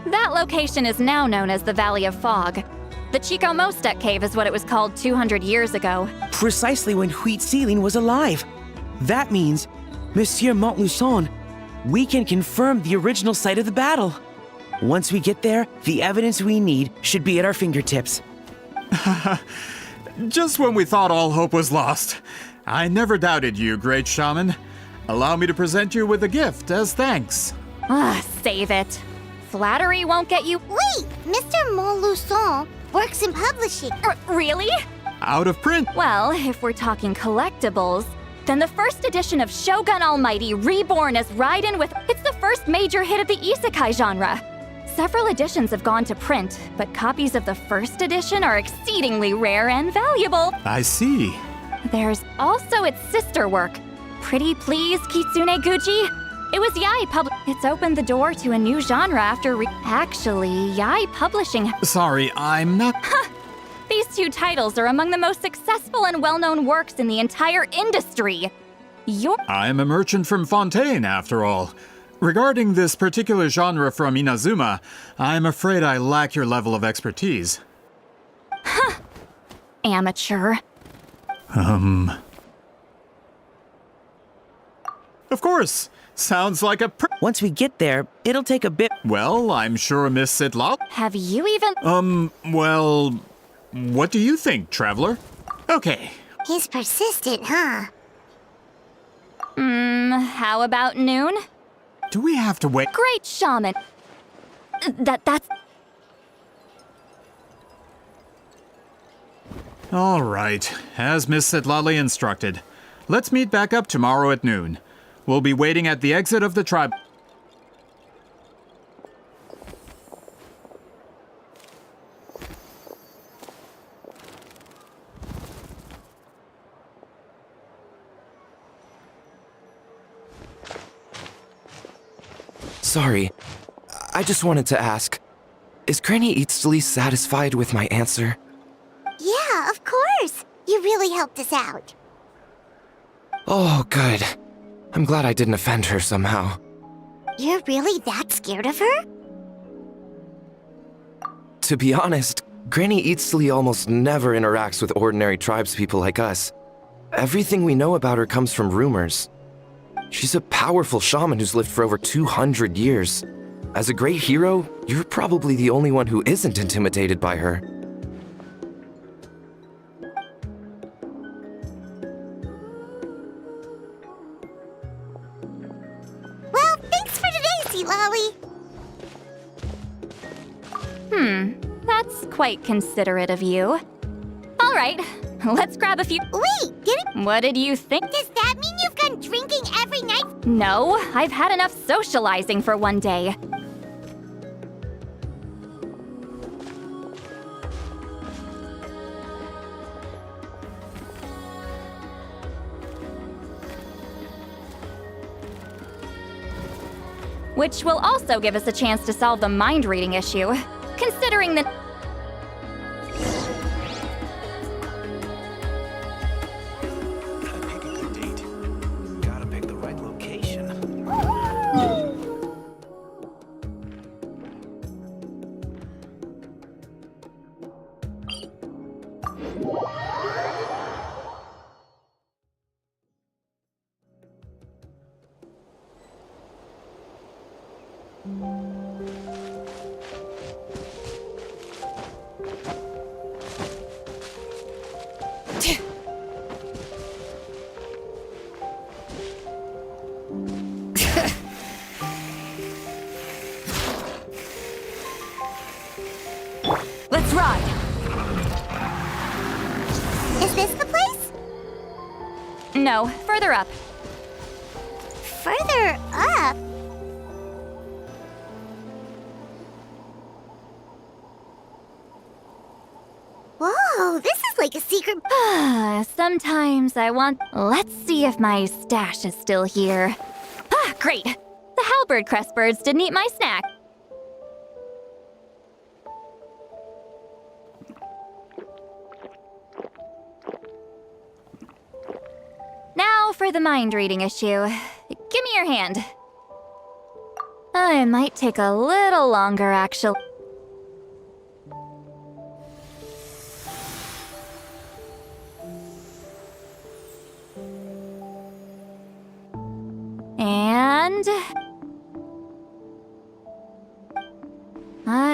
That location is now known as the Valley of Fog. The Chico Mostek cave is what it was called 200 years ago. Precisely when Huitziling was alive. That means, Monsieur Montluçon, we can confirm the original site of the battle. Once we get there, the evidence we need should be at our fingertips. Just when we thought all hope was lost. I never doubted you, great shaman. Allow me to present you with a gift as thanks. Save it. Flattery won't get you— Wait! Mr. Montluçon works in publishing. Really? Out of print. Well, if we're talking collectibles, then the first edition of Shogun Almighty Reborn as Raiden with— It's the first major hit of the isekai genre. Several editions have gone to print, but copies of the first edition are exceedingly rare and valuable. I see. There's also its sister work, Pretty Please Kitsune Guji. It was Yai It's opened the door to a new genre after Actually, Yai Publishing— Sorry, I'm not— These two titles are among the most successful and well-known works in the entire industry. I'm a merchant from Fontaine, after all. Regarding this particular genre from Inazuma, I'm afraid I lack your level of expertise. Amateur. Of course. Sounds like a Once we get there, it'll take a bit— Well, I'm sure Miss Sitla— Have you even— well, what do you think, traveler? Okay. He's persistent, huh? How about noon? Do we have to wait? Great shaman. That's— All right, as Miss Sitlali instructed. Let's meet back up tomorrow at noon. We'll be waiting at the exit of the tribe. Sorry, I just wanted to ask, is Granny Eatsley satisfied with my answer? Yeah, of course. You really helped us out. Oh, good. I'm glad I didn't offend her somehow. You're really that scared of her? To be honest, Granny Eatsley almost never interacts with ordinary tribespeople like us. Everything we know about her comes from rumors. She's a powerful shaman who's lived for over 200 years. As a great hero, you're probably the only one who isn't intimidated by her. Well, thanks for today, Sealali. That's quite considerate of you. All right, let's grab a few— Wait, What did you think? does that mean you've gone drinking every night? No, I've had enough socializing for one day. Which will also give us a chance to solve the mind reading issue, considering that— Let's ride! Is this the place? No, further up. Further up? Whoa, this is like a secret. Sometimes I want... Let's see if my stash is still here. Ah, great! The halberd crest birds didn't eat my snack. Now for the mind-reading issue. Give me your hand. It might take a little longer, actually. And...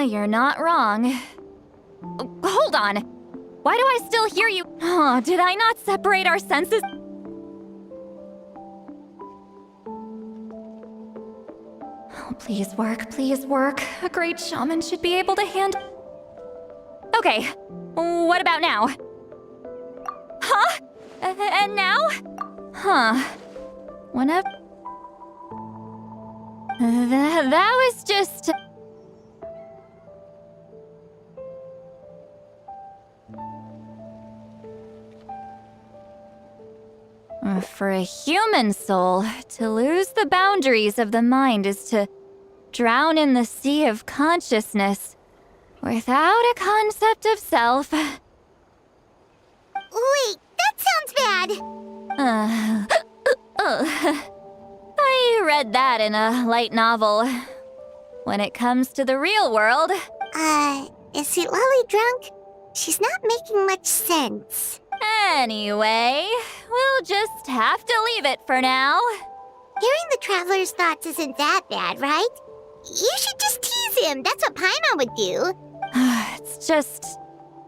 you're not wrong. Hold on! Why do I still hear you? Oh, did I not separate our senses? Oh, please work, please work. A great shaman should be able to handle... Okay, what about now? Huh? And now? Huh. Whenever... That was just... For a human soul, to lose the boundaries of the mind is to drown in the sea of consciousness without a concept of self. Wait, that sounds bad. I read that in a light novel. When it comes to the real world... Is Sweet Lolly drunk? She's not making much sense. Anyway, we'll just have to leave it for now. Hearing the Traveler's thoughts isn't that bad, right? You should just tease him. That's what Paimon would do. It's just...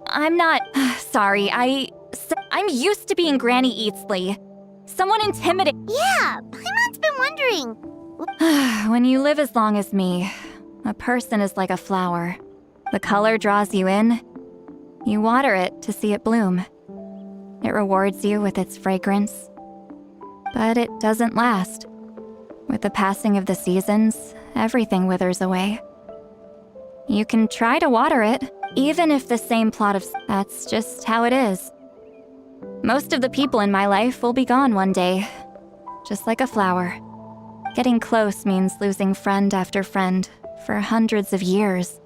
I'm not... Sorry, I'm used to being Granny Eatsley. Someone intimidating... Yeah, Paimon's been wondering. When you live as long as me, a person is like a flower. The color draws you in. You water it to see it bloom. It rewards you with its fragrance. But it doesn't last. With the passing of the seasons, everything withers away. You can try to water it, even if the same plot of... That's just how it is. Most of the people in my life will be gone one day. Just like a flower. Getting close means losing friend after friend for hundreds of years.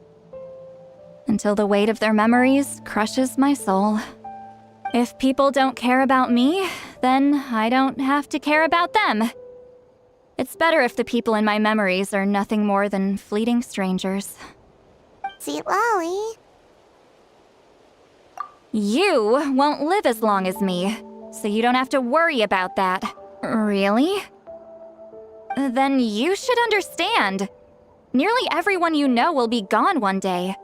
Until the weight of their memories crushes my soul. If people don't care about me, then I don't have to care about them. It's better if the people in my memories are nothing more than fleeting strangers. Sweet Lolly. You won't live as long as me, so you don't have to worry about that. Really? Then you should understand. Nearly everyone you know will be gone one day.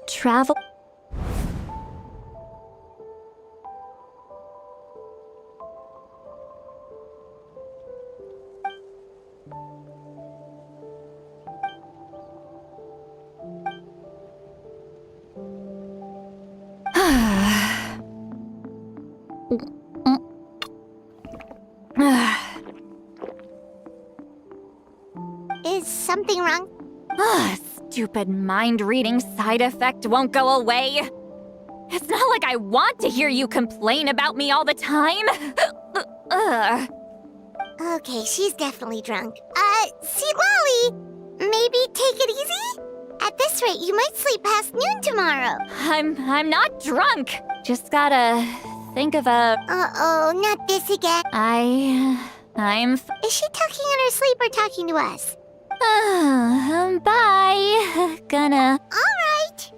Travel... Is something wrong? Stupid mind-reading side effect won't go away. It's not like I want to hear you complain about me all the time. Okay, she's definitely drunk. Sweet Lolly, maybe take it easy? At this rate, you might sleep past noon tomorrow. I'm not drunk. Just gotta think of a... Uh-oh, not this again. Is she talking in her sleep or talking to us? Bye. Gonna... All right.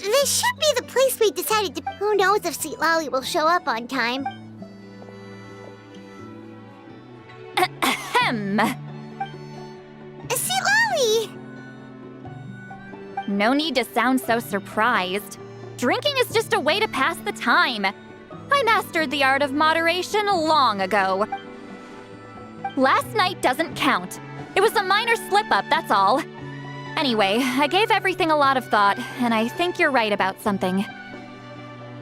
This should be the place we decided to... Who knows if Sweet Lolly will show up on time? Ahem. Sweet Lolly! No need to sound so surprised. Drinking is just a way to pass the time. I mastered the art of moderation long ago. Last night doesn't count. It was a minor slip-up, that's all. Anyway, I gave everything a lot of thought, and I think you're right about something.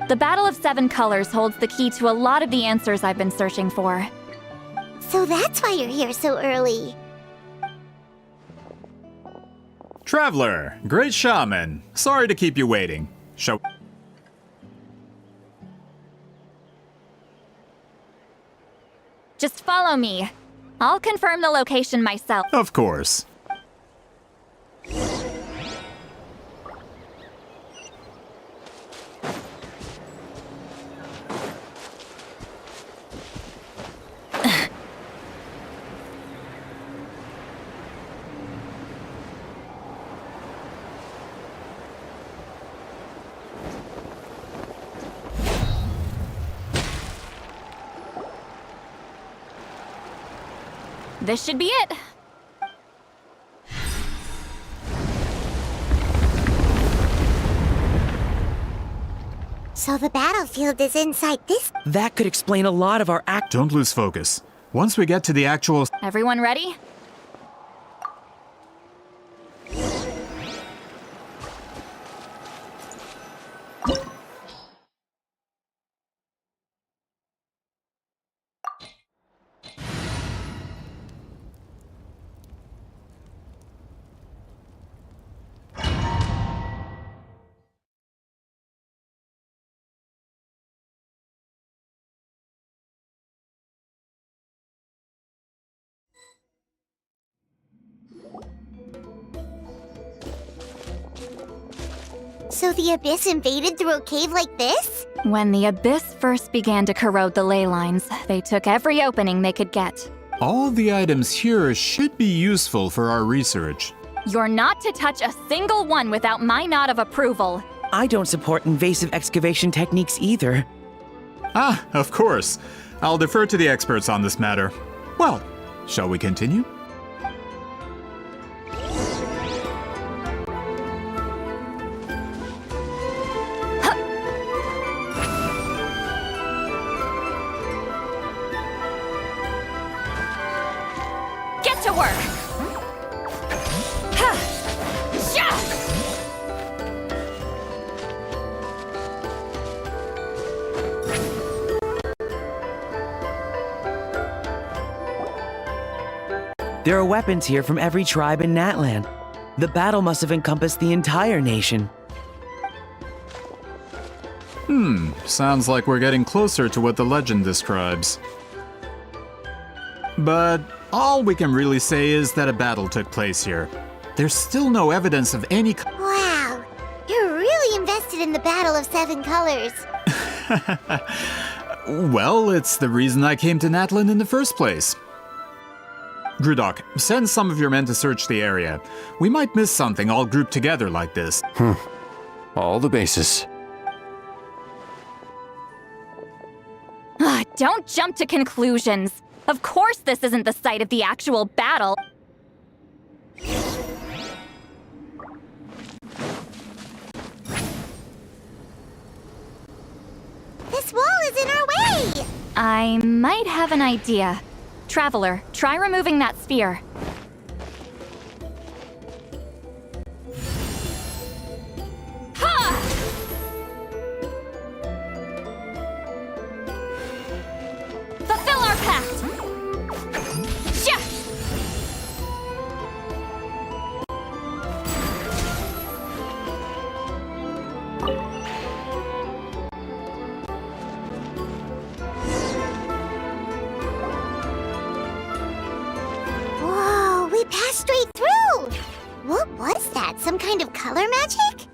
The Battle of Seven Colors holds the key to a lot of the answers I've been searching for. So that's why you're here so early. Traveler, great shaman. Sorry to keep you waiting. Just follow me. I'll confirm the location myself. Of course. This should be it. So the battlefield is inside this... That could explain a lot of our act. Don't lose focus. Once we get to the actual... Everyone ready? So the Abyss invaded through a cave like this? When the Abyss first began to corrode the ley lines, they took every opening they could get. All the items here should be useful for our research. You're not to touch a single one without my nod of approval. I don't support invasive excavation techniques either. Ah, of course. I'll defer to the experts on this matter. Well, shall we continue? Get to work! There are weapons here from every tribe in Natlan. The battle must have encompassed the entire nation. Sounds like we're getting closer to what the legend describes. But all we can really say is that a battle took place here. There's still no evidence of any... Wow, you're really invested in the Battle of Seven Colors. Well, it's the reason I came to Natlan in the first place. Grudok, send some of your men to search the area. We might miss something all grouped together like this. All the bases. Don't jump to conclusions. Of course this isn't the site of the actual battle. This wall is in our way! I might have an idea. Traveler, try removing that sphere. Ha! Fulfill our pact! Yeah! Whoa, we passed straight through! What was that? Some kind of color magic?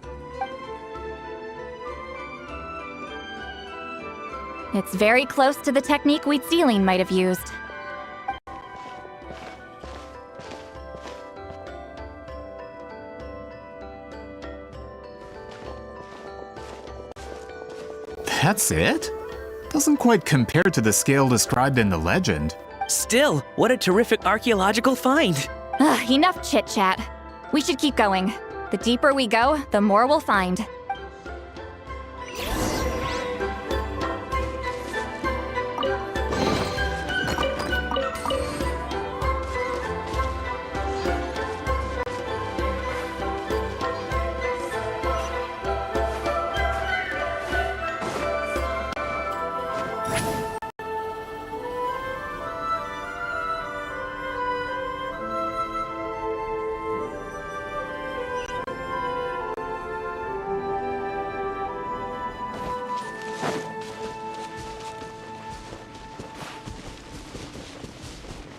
It's very close to the technique Wheatsealing might have used. That's it? Doesn't quite compare to the scale described in the legend. Still, what a terrific archaeological find! Ugh, enough chit-chat. We should keep going. The deeper we go, the more we'll find.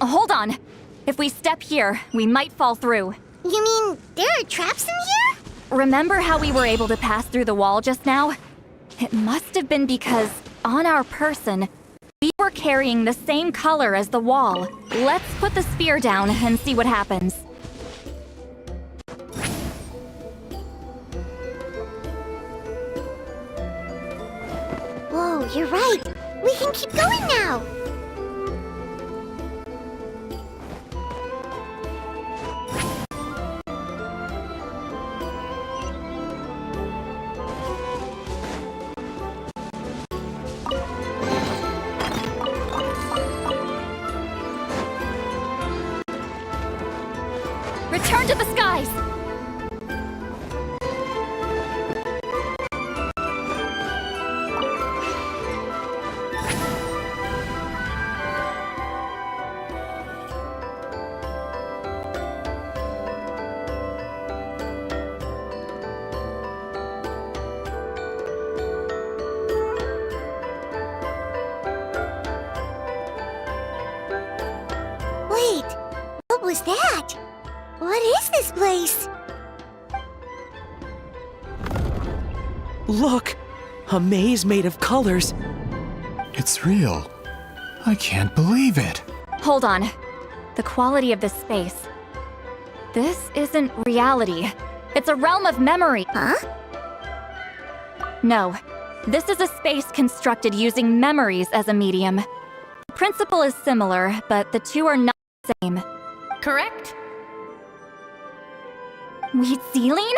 Hold on. If we step here, we might fall through. You mean there are traps in here? Remember how we were able to pass through the wall just now? It must have been because, on our person, we were carrying the same color as the wall. Let's put the sphere down and see what happens. Whoa, you're right. We can keep going now. Return to the skies! Wait, what was that? What is this place? Look! A maze made of colors. It's real. I can't believe it. Hold on. The quality of this space. This isn't reality. It's a realm of memory. Huh? No. This is a space constructed using memories as a medium. The principle is similar, but the two are not the same. Correct? Wheatsealing?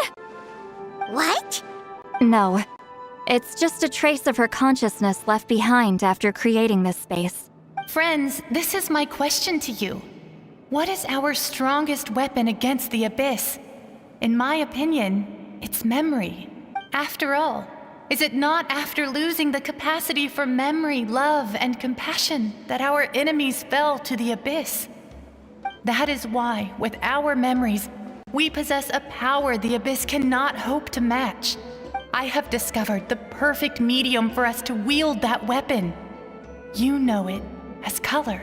What? No. It's just a trace of her consciousness left behind after creating this space. Friends, this is my question to you. What is our strongest weapon against the Abyss? In my opinion, it's memory. After all, is it not after losing the capacity for memory, love, and compassion that our enemies fell to the Abyss? That is why, with our memories, we possess a power the Abyss cannot hope to match. I have discovered the perfect medium for us to wield that weapon. You know it as color.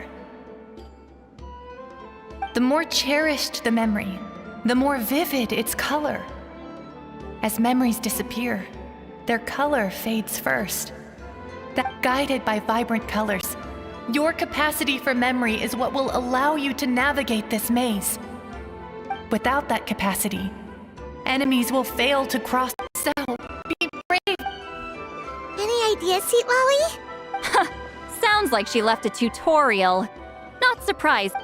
The more cherished the memory, the more vivid its color. As memories disappear, their color fades first. That guided by vibrant colors, your capacity for memory is what will allow you to navigate this maze. Without that capacity, enemies will fail to cross the cell. Be brave! Any ideas, Sweet Lolly? Sounds like she left a tutorial. Not surprised.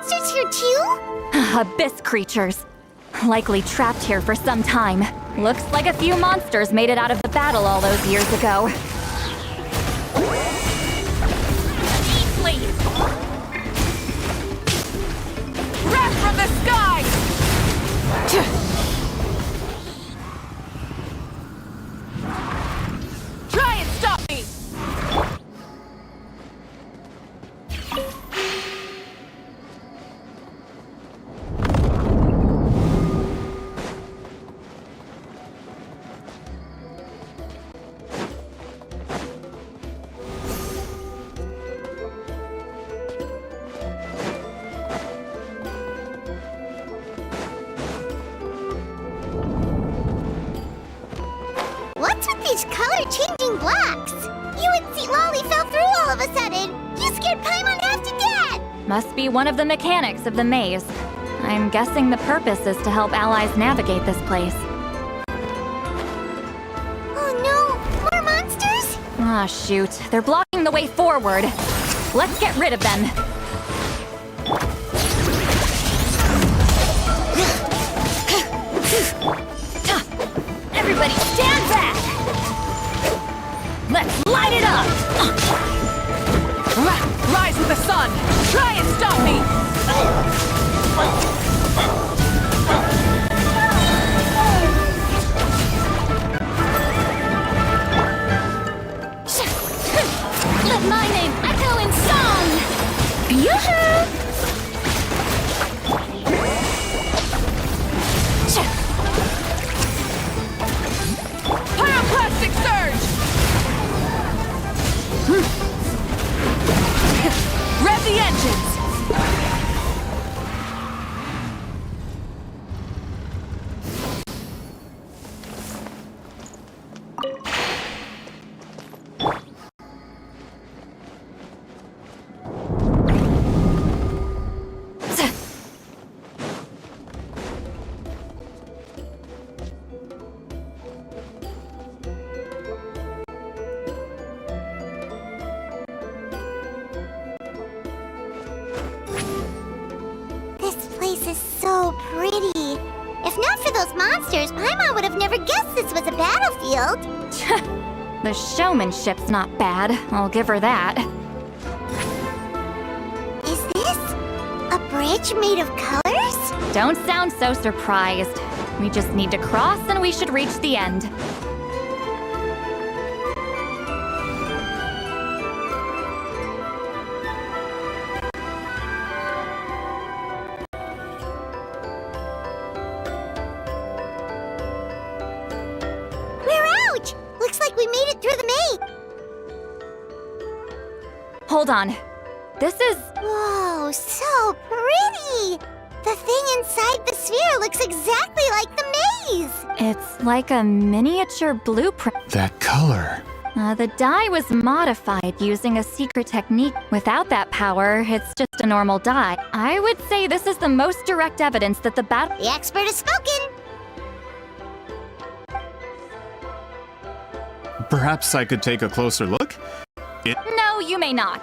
monsters here too? Abyss creatures. Likely trapped here for some time. Looks like a few monsters made it out of the battle all those years ago. Easily! Wrath from the sky! Try and stop me! What's with these color-changing blocks? You and see Lolly fell through all of a sudden. You scared Paimon half to death! Must be one of the mechanics of the maze. I'm guessing the purpose is to help allies navigate this place. Oh no! More monsters? Ah, shoot. They're blocking the way forward. Let's get rid of them. Everybody stand back! Let's light it up! Rise with the sun! Try and stop me! Let my name echo in song! Yoo-hoo! Pyroclastic surge! Rev the engines! This is so pretty. If not for those monsters, Paimon would have never guessed this was a battlefield. The showmanship's not bad, I'll give her that. Is this a bridge made of colors? Don't sound so surprised. We just need to cross and we should reach the end. Looks like we made it through the maze. Hold on. This is... Whoa, so pretty! The thing inside the sphere looks exactly like the maze! It's like a miniature blueprint. That color. The dye was modified using a secret technique. Without that power, it's just a normal dye. I would say this is the most direct evidence that the battle... The expert has spoken! Perhaps I could take a closer look? No, you may not.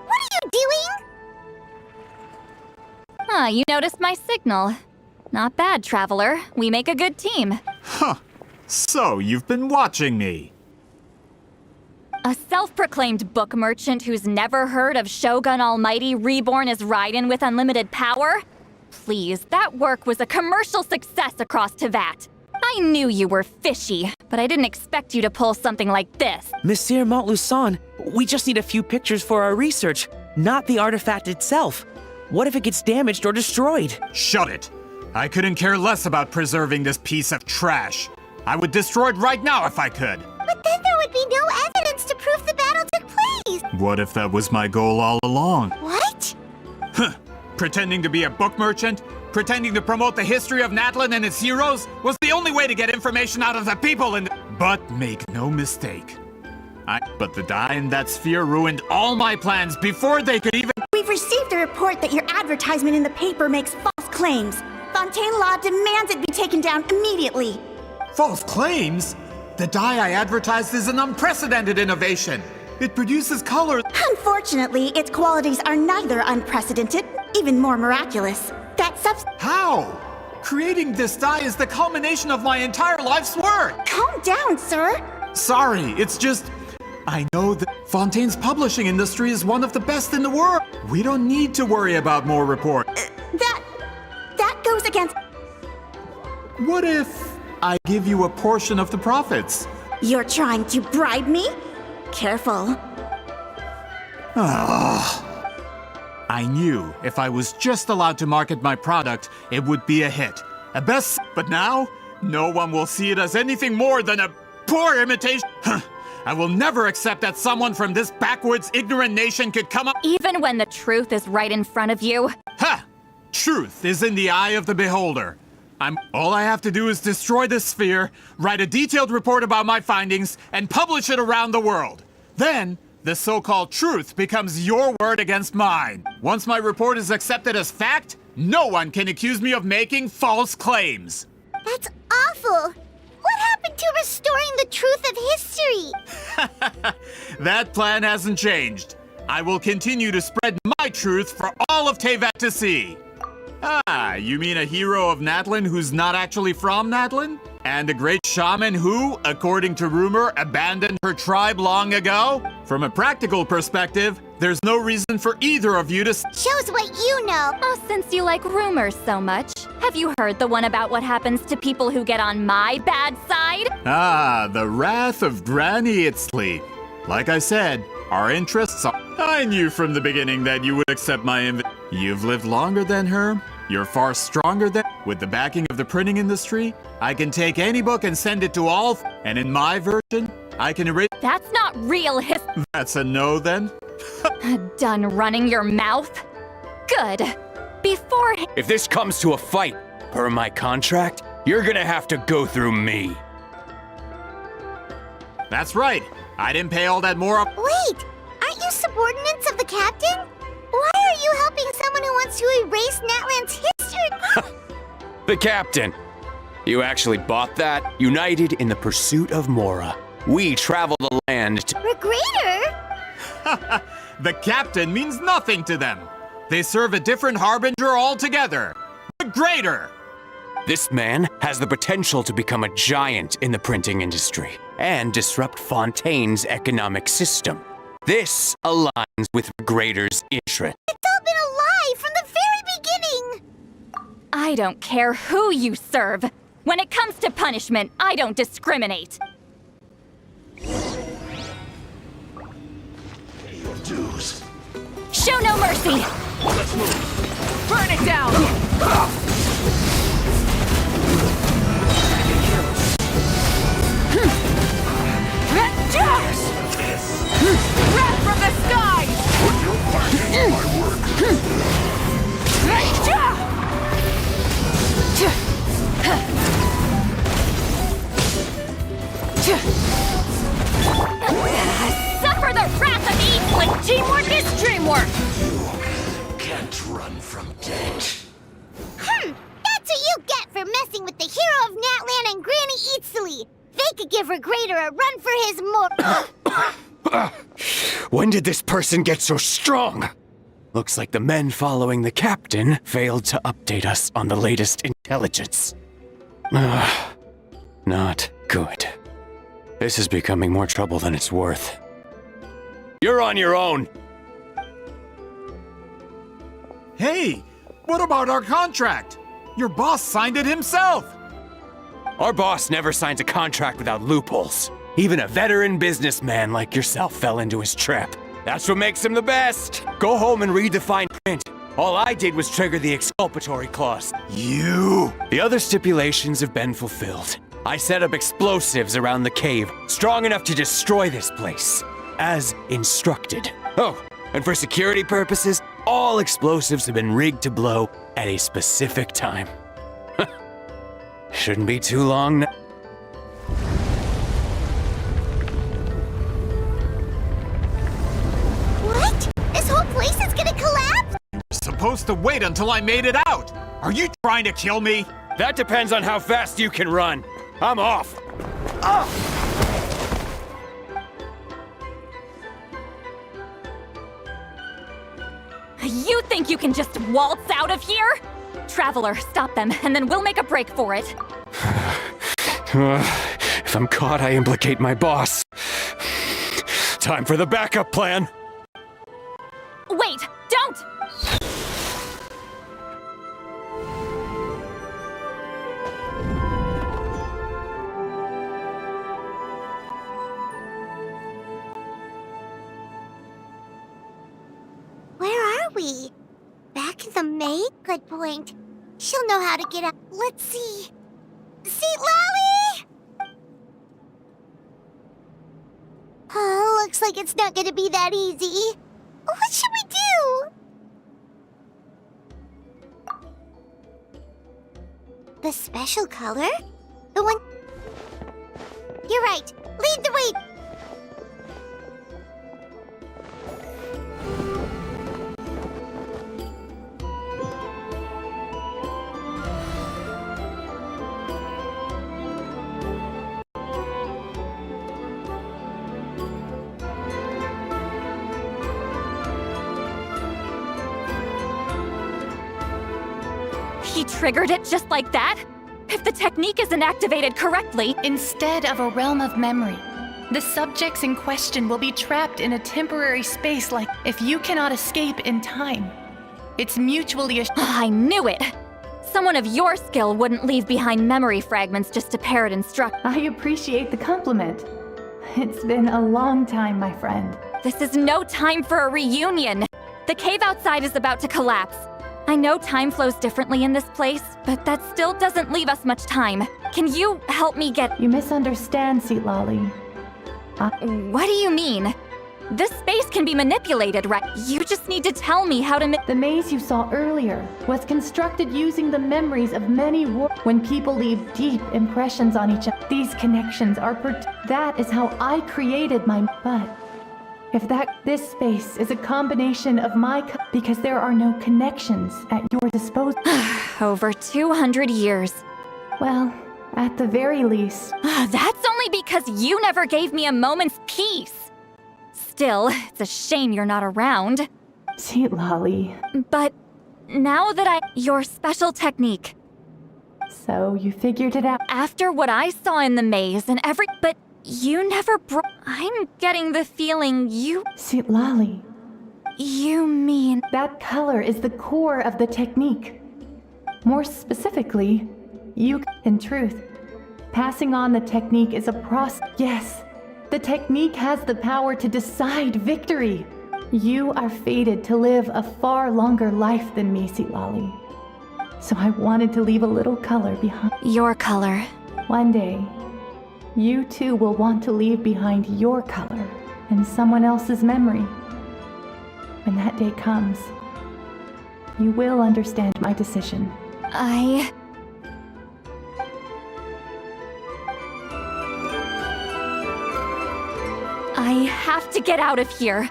What are you doing? Ah, you noticed my signal. Not bad, traveler. We make a good team. Huh. So, you've been watching me. A self-proclaimed book merchant who's never heard of Shogun Almighty reborn as Raiden with unlimited power? Please, that work was a commercial success across Tevat. I knew you were fishy, but I didn't expect you to pull something like this. Monsieur Montluçon, we just need a few pictures for our research, not the artifact itself. What if it gets damaged or destroyed? Shut it! I couldn't care less about preserving this piece of trash. I would destroy it right now if I could. But then there would be no evidence to prove the battle took place! What if that was my goal all along? What? Huh. Pretending to be a book merchant, pretending to promote the history of Natlan and its heroes was the only way to get information out of the people in the... But make no mistake. But the dye in that sphere ruined all my plans before they could even... We've received a report that your advertisement in the paper makes false claims. Fontaine law demands it be taken down immediately. False claims? The dye I advertised is an unprecedented innovation. It produces color. Unfortunately, its qualities are neither unprecedented, even more miraculous. How? Creating this dye is the culmination of my entire life's work. Calm down, sir. Sorry, it's just... I know that Fontaine's publishing industry is one of the best in the world. We don't need to worry about more reports. That goes against... What if I give you a portion of the profits? You're trying to bribe me? Careful. I knew if I was just allowed to market my product, it would be a hit. A best... But now, no one will see it as anything more than a poor imitation. I will never accept that someone from this backwoods, ignorant nation could come up... Even when the truth is right in front of you? Ha! Truth is in the eye of the beholder. All I have to do is destroy this sphere, write a detailed report about my findings, and publish it around the world. Then, the so-called truth becomes your word against mine. Once my report is accepted as fact, no one can accuse me of making false claims. That's awful. What happened to restoring the truth of history? That plan hasn't changed. I will continue to spread my truth for all of Tevat to see. Ah, you mean a hero of Natlan who's not actually from Natlan? And a great shaman who, according to rumor, abandoned her tribe long ago? From a practical perspective, there's no reason for either of you to... Shows what you know. Oh, since you like rumors so much, have you heard the one about what happens to people who get on my bad side? Ah, the wrath of Granny Itzley. Like I said, our interests are... I knew from the beginning that you would accept my invitation. You've lived longer than her. You're far stronger than... With the backing of the printing industry, I can take any book and send it to all... And in my version, I can erase... That's not real history. That's a no, then? Done running your mouth? Good. Before... If this comes to a fight, per my contract, you're gonna have to go through me. That's right. I didn't pay all that more... Wait! Aren't you subordinates of the captain? Why are you helping someone who wants to erase Natlan's history? The captain. You actually bought that? United in the pursuit of Mora. We travel the land to... Regreator? The captain means nothing to them. They serve a different harbinger altogether. The Greater. This man has the potential to become a giant in the printing industry and disrupt Fontaine's economic system. This aligns with Greater's interest. It's all been a lie from the very beginning! I don't care who you serve. When it comes to punishment, I don't discriminate. Dues. Show no mercy! Let's move. Burn it down! Wrath from the sky! Put your back into my work. Suffer the wrath of Eve like teamwork is dreamwork! You can't run from death. That's what you get for messing with the hero of Natlan and Granny Itzley. They could give Regreator a run for his When did this person get so strong? Looks like the men following the captain failed to update us on the latest intelligence. Not good. This is becoming more trouble than it's worth. You're on your own! Hey, what about our contract? Your boss signed it himself! Our boss never signs a contract without loopholes. Even a veteran businessman like yourself fell into his trap. That's what makes him the best. Go home and read the fine print. All I did was trigger the exculpatory clause. You! The other stipulations have been fulfilled. I set up explosives around the cave, strong enough to destroy this place, as instructed. Oh, and for security purposes, all explosives have been rigged to blow at a specific time. Shouldn't be too long now. What? This whole place is gonna collapse? Supposed to wait until I made it out. Are you trying to kill me? That depends on how fast you can run. I'm off. You think you can just waltz out of here? Traveler, stop them, and then we'll make a break for it. If I'm caught, I implicate my boss. Time for the backup plan. Wait, don't! Where are we? Back in the maid? Good point. She'll know how to get out. Let's see. Seat Lolly! Oh, looks like it's not gonna be that easy. What should we do? The special color? The one... You're right. Lead the way. He triggered it just like that? If the technique isn't activated correctly... Instead of a realm of memory, the subjects in question will be trapped in a temporary space like if you cannot escape in time. It's mutually I knew it! Someone of your skill wouldn't leave behind memory fragments just to parrot instruct. I appreciate the compliment. It's been a long time, my friend. This is no time for a reunion! The cave outside is about to collapse. I know time flows differently in this place, but that still doesn't leave us much time. Can you help me get... You misunderstand, Seat Lolly. What do you mean? This space can be manipulated, right? You just need to tell me how to The maze you saw earlier was constructed using the memories of many when people leave deep impressions on each other. These connections are that is how I created my... But if this space is a combination of because there are no connections at your disposal. Over 200 years. Well, at the very least. That's only because you never gave me a moment's peace. Still, it's a shame you're not around. Seat Lolly. But now that your special technique. So you figured it out. After what I saw in the maze and but you never I'm getting the feeling you... Seat Lolly. You mean... That color is the core of the technique. More specifically, in truth, passing on the technique is a process. Yes, the technique has the power to decide victory. You are fated to live a far longer life than me, Seat Lolly. So I wanted to leave a little color behind. Your color. One day, you too will want to leave behind your color in someone else's memory. When that day comes, you will understand my decision. I have to get out of here.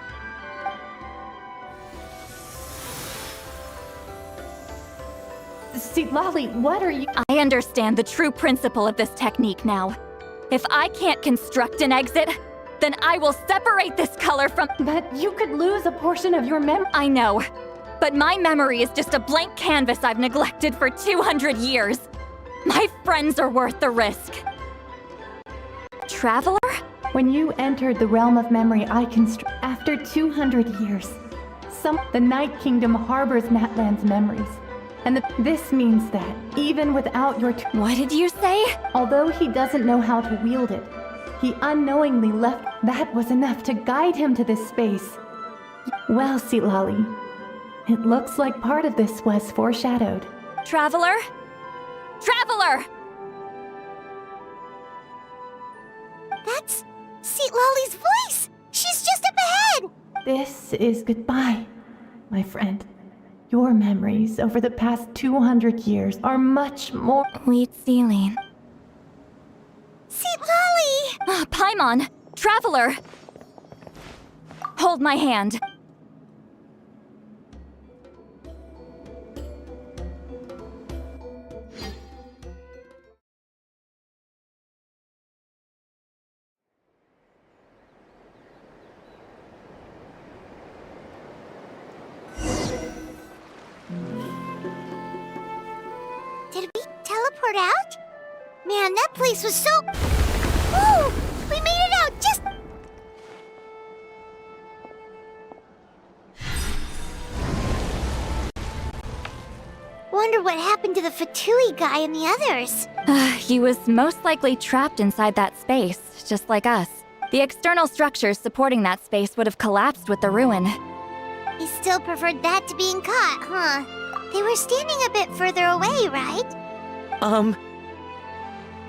Seat Lolly, what are you... I understand the true principle of this technique now. If I can't construct an exit, then I will separate this color from... But you could lose a portion of your memory. I know, but my memory is just a blank canvas I've neglected for 200 years. My friends are worth the risk. Traveler? When you entered the realm of memory I construct... After 200 years, the Night Kingdom harbors Natlan's memories. And this means that, even without your... What did you say? Although he doesn't know how to wield it, he unknowingly left... That was enough to guide him to this space. Well, Seat Lolly, it looks like part of this was foreshadowed. Traveler? Traveler! That's Seat Lolly's voice! She's just up ahead! This is goodbye, my friend. Your memories over the past 200 years are much more... Wheatsealing. Seat Lolly! Paimon! Traveler! Hold my hand. Did we teleport out? Man, that place was so... Woo! We made it out just... Wonder what happened to the Fatui guy and the others. He was most likely trapped inside that space, just like us. The external structures supporting that space would have collapsed with the ruin. He still preferred that to being caught, huh? They were standing a bit further away, right?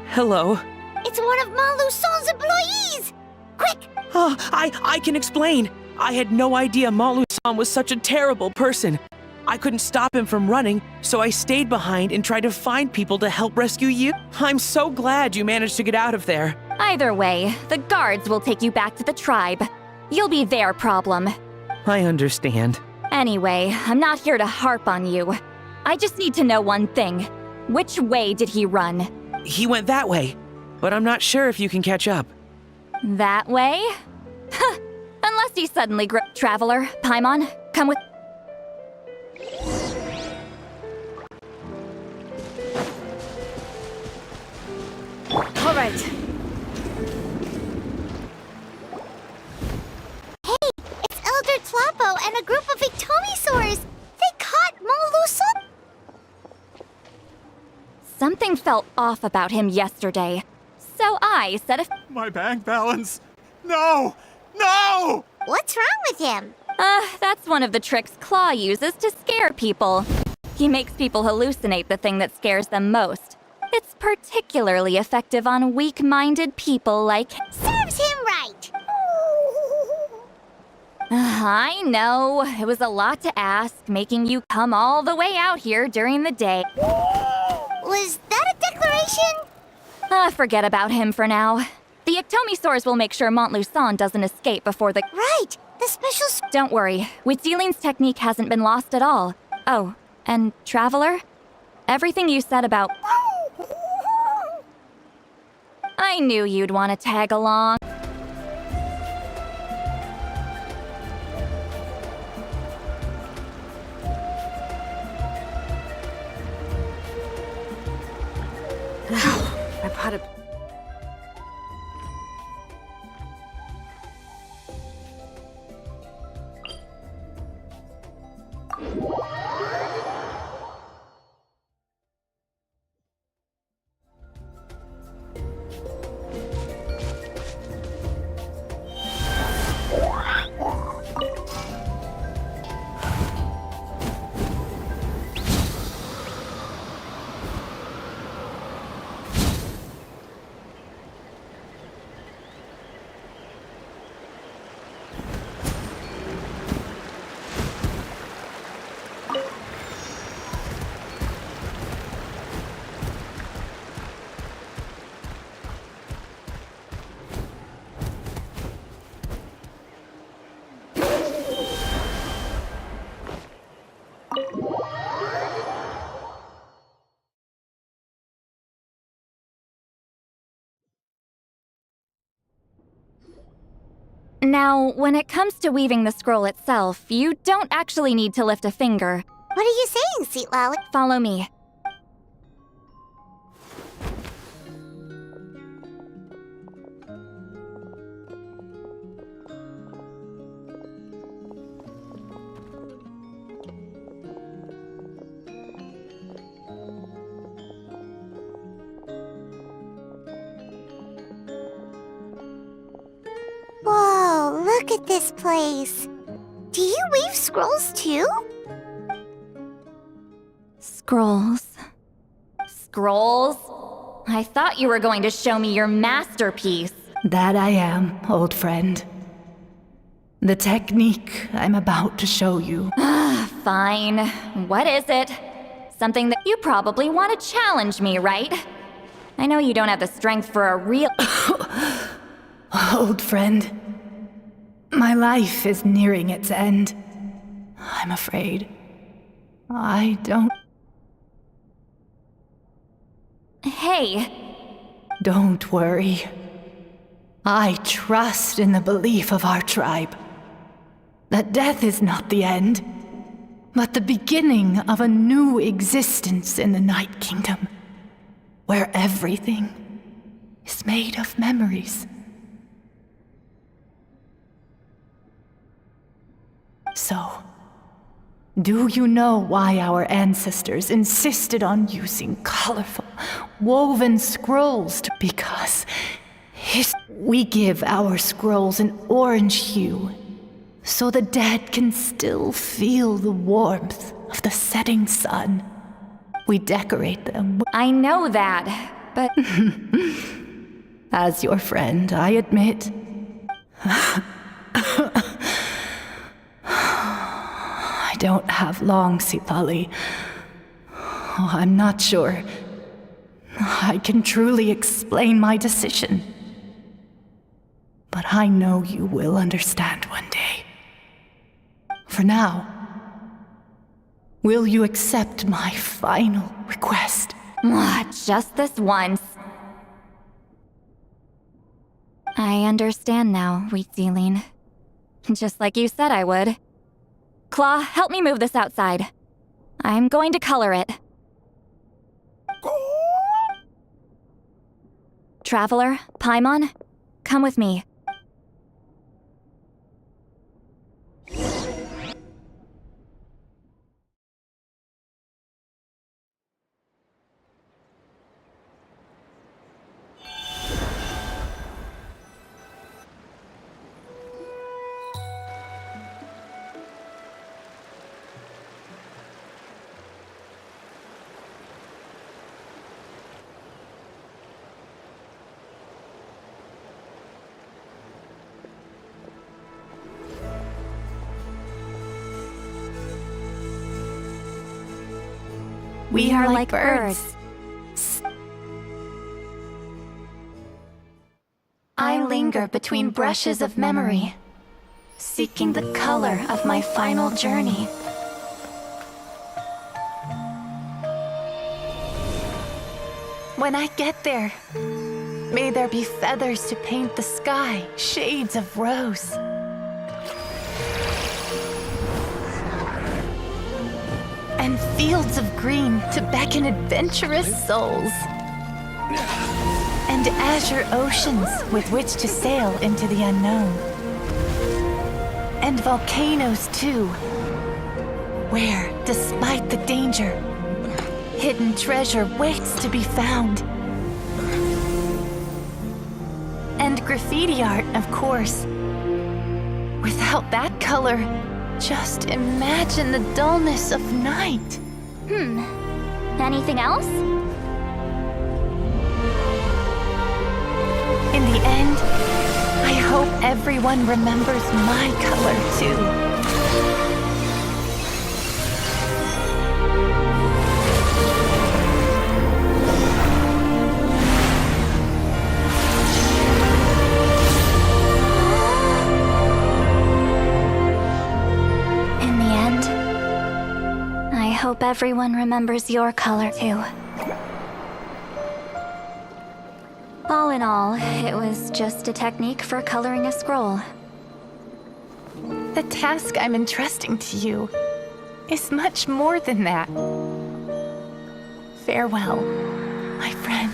Hello? It's one of Maluson's employees! Quick! I can explain. I had no idea Malu-san was such a terrible person. I couldn't stop him from running, so I stayed behind and tried to find people to help rescue you. I'm so glad you managed to get out of there. Either way, the guards will take you back to the tribe. You'll be their problem. I understand. Anyway, I'm not here to harp on you. I just need to know one thing. Which way did he run? He went that way, but I'm not sure if you can catch up. That way? Huh. Unless he suddenly Traveler, Paimon, come with... All right. Hey, it's Elder Tlapo and a group of Ictomisaurs! They caught Maluson! Something felt off about him yesterday. So I said if... My bank balance! No! No! What's wrong with him? That's one of the tricks Claw uses to scare people. He makes people hallucinate the thing that scares them most. It's particularly effective on weak-minded people like... Serves him right! I know, it was a lot to ask, making you come all the way out here during the day. Was that a declaration? Forget about him for now. The Ictomisaurs will make sure Montluçon doesn't escape before the... Right! The special... Don't worry, Huitzilin's technique hasn't been lost at all. Oh, and Traveler? Everything you said about... I knew you'd want to tag along. I bought a... Now, when it comes to weaving the scroll itself, you don't actually need to lift a finger. What are you saying, Seatlali? Follow me. Whoa, look at this place. Do you weave scrolls too? Scrolls. Scrolls? I thought you were going to show me your masterpiece. That I am, old friend. The technique I'm about to show you. Fine. What is it? Something that you probably want to challenge me, right? I know you don't have the strength for a real... Old friend, my life is nearing its end. I'm afraid. I don't... Hey. Don't worry. I trust in the belief of our tribe that death is not the end. but the beginning of a new existence in the Night Kingdom, where everything is made of memories. So, do you know why our ancestors insisted on using colorful, woven scrolls? Because we give our scrolls an orange hue, so the dead can still feel the warmth of the setting sun. We decorate them. I know that, but... As your friend, I admit. I don't have long, Sipali. Oh, I'm not sure I can truly explain my decision. But I know you will understand one day. For now, will you accept my final request? Just this once. I understand now, Wheatsealing. Just like you said I would. Claw, help me move this outside. I'm going to color it. Traveler, Paimon, come with me. We are like birds. I linger between brushes of memory, seeking the color of my final journey. When I get there, may there be feathers to paint the sky, shades of rose. And fields of green to beckon adventurous souls. And azure oceans with which to sail into the unknown. And volcanoes too, where, despite the danger, hidden treasure waits to be found. And graffiti art, of course. Without that color, just imagine the dullness of night. Anything else? In the end, I hope everyone remembers my color too. I hope everyone remembers your color too. All in all, it was just a technique for coloring a scroll. The task I'm entrusting to you is much more than that. Farewell, my friend.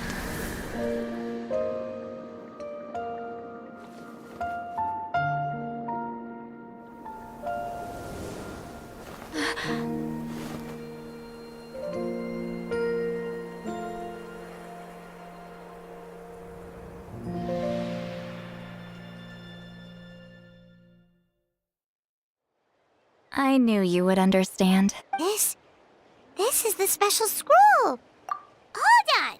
I knew you would understand. This is the special scroll. Hold on.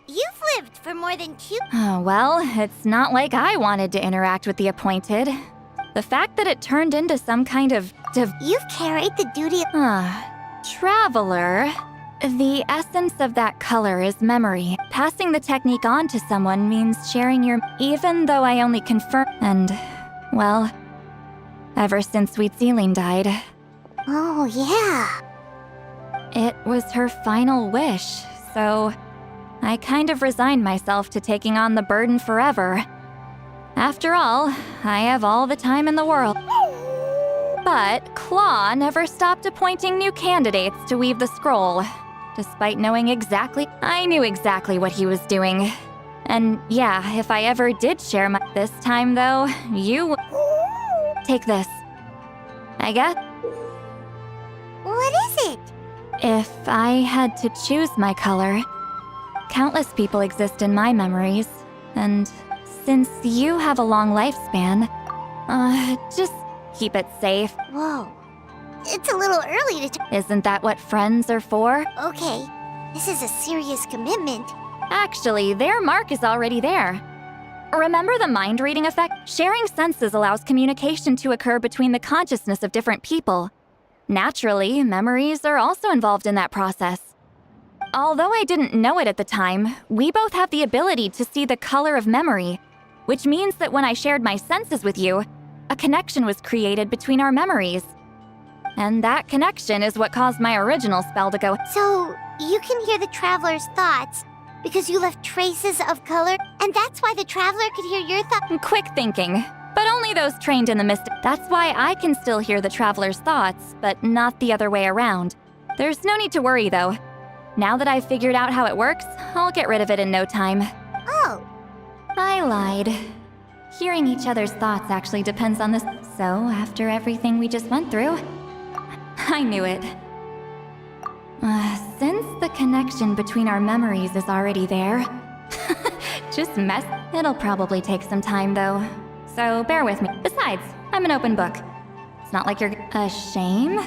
You've lived for more than 2... Oh, well, it's not like I wanted to interact with the appointed. The fact that it turned into some kind of... You've carried the duty of... Traveler. The essence of that color is memory. Passing the technique on to someone means sharing your... Even though I only confirm... And, well... Ever since Wheatsealing died. Oh, yeah. It was her final wish, so I kind of resigned myself to taking on the burden forever. After all, I have all the time in the world. But Claw never stopped appointing new candidates to weave the scroll, despite knowing I knew exactly what he was doing. And yeah, if I ever did share this time though, take this. I guess. What is it? If I had to choose my color, countless people exist in my memories, and since you have a long lifespan, just keep it safe. Whoa. It's a little early to Isn't that what friends are for? Okay, this is a serious commitment. Actually, their mark is already there. Remember the mind reading effect? Sharing senses allows communication to occur between the consciousness of different people. Naturally, memories are also involved in that process. Although I didn't know it at the time, we both have the ability to see the color of memory, which means that when I shared my senses with you, a connection was created between our memories. And that connection is what caused my original spell to go. So, you can hear the Traveler's thoughts because you left traces of color, and that's why the Traveler could hear your thoughts? Quick thinking, but only those trained in the mystic. That's why I can still hear the Traveler's thoughts, but not the other way around. There's no need to worry, though. Now that I've figured out how it works, I'll get rid of it in no time. Oh. I lied. Hearing each other's thoughts actually depends on this. So, after everything we just went through, I knew it. Since the connection between our memories is already there, it'll probably take some time though. So bear with me. Besides, I'm an open book. It's not like you're a shame.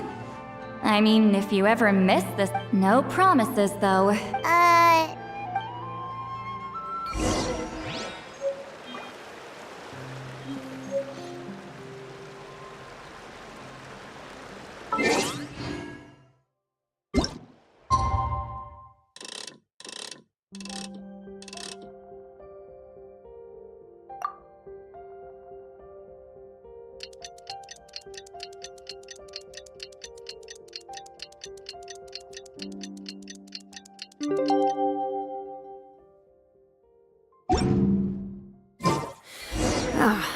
I mean, if you ever miss this, no promises though.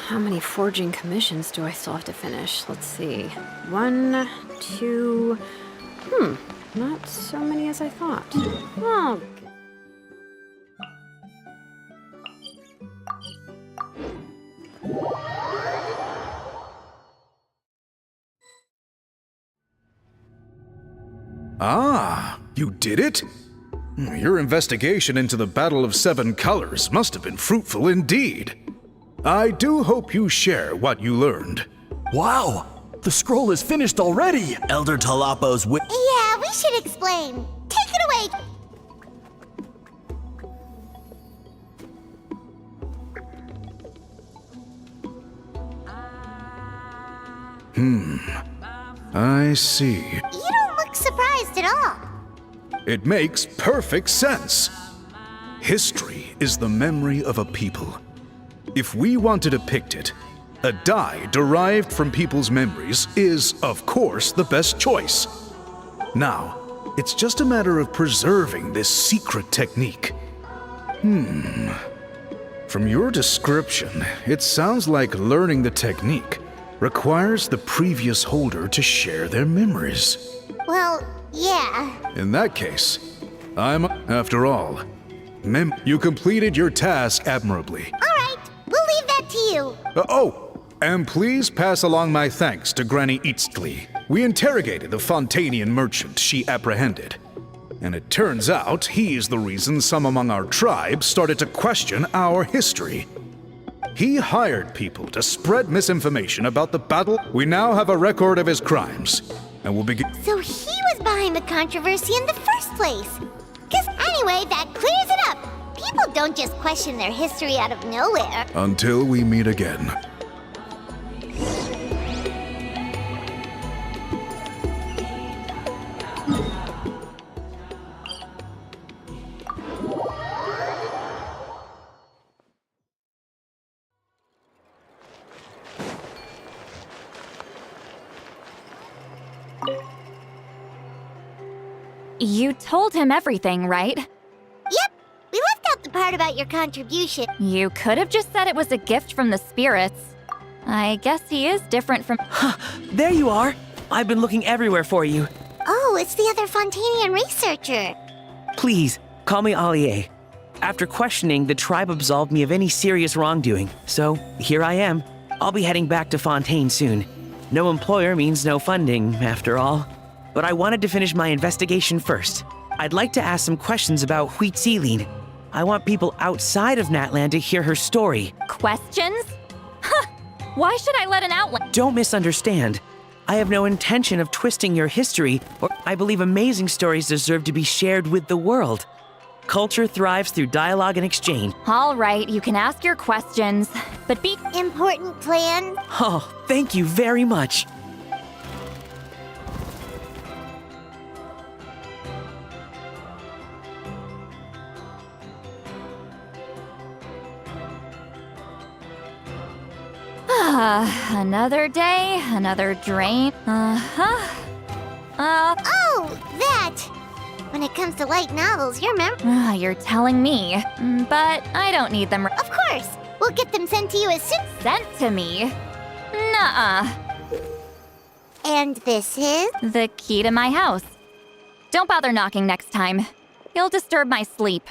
How many forging commissions do I still have to finish? Let's see. 1, 2... not so many as I thought. Oh, Ah, you did it? Your investigation into the Battle of Seven Colors must have been fruitful indeed. I do hope you share what you learned. Wow! The scroll is finished already! Elder Talapo's Yeah, we should explain. Take it away! I see. You don't look surprised at all. It makes perfect sense. History is the memory of a people. If we want to depict it, a dye derived from people's memories is, of course, the best choice. Now, it's just a matter of preserving this secret technique. From your description, it sounds like learning the technique requires the previous holder to share their memories. Well, yeah. In that case, after all, you completed your task admirably. All right, we'll leave that to you. And please pass along my thanks to Granny Eastly. We interrogated the Fontanian merchant she apprehended. And it turns out he is the reason some among our tribe started to question our history. He hired people to spread misinformation about the battle. We now have a record of his crimes, and will begin. So he was behind the controversy in the first place. Anyway, that clears it up. People don't just question their history out of nowhere. Until we meet again. You told him everything, right? Yep, we left out the part about your contribution. You could have just said it was a gift from the spirits. I guess he is different from. There you are! I've been looking everywhere for you. Oh, it's the other Fontanian researcher. Please, call me Allier. After questioning, the tribe absolved me of any serious wrongdoing, so here I am. I'll be heading back to Fontaine soon. No employer means no funding, after all. But I wanted to finish my investigation first. I'd like to ask some questions about Huitziline. I want people outside of Natlan to hear her story. Questions? Huh! Why should I let an outlet? Don't misunderstand. I have no intention of twisting your history, or I believe amazing stories deserve to be shared with the world. Culture thrives through dialogue and exchange. All right, you can ask your questions, but be important plan. Oh, thank you very much. Another day, another drain. Oh, that! When it comes to light novels, you're You're telling me. But I don't need them. Of course! We'll get them sent to you as soon. Sent to me? Nuh-uh. And this is? The key to my house. Don't bother knocking next time. You'll disturb my sleep.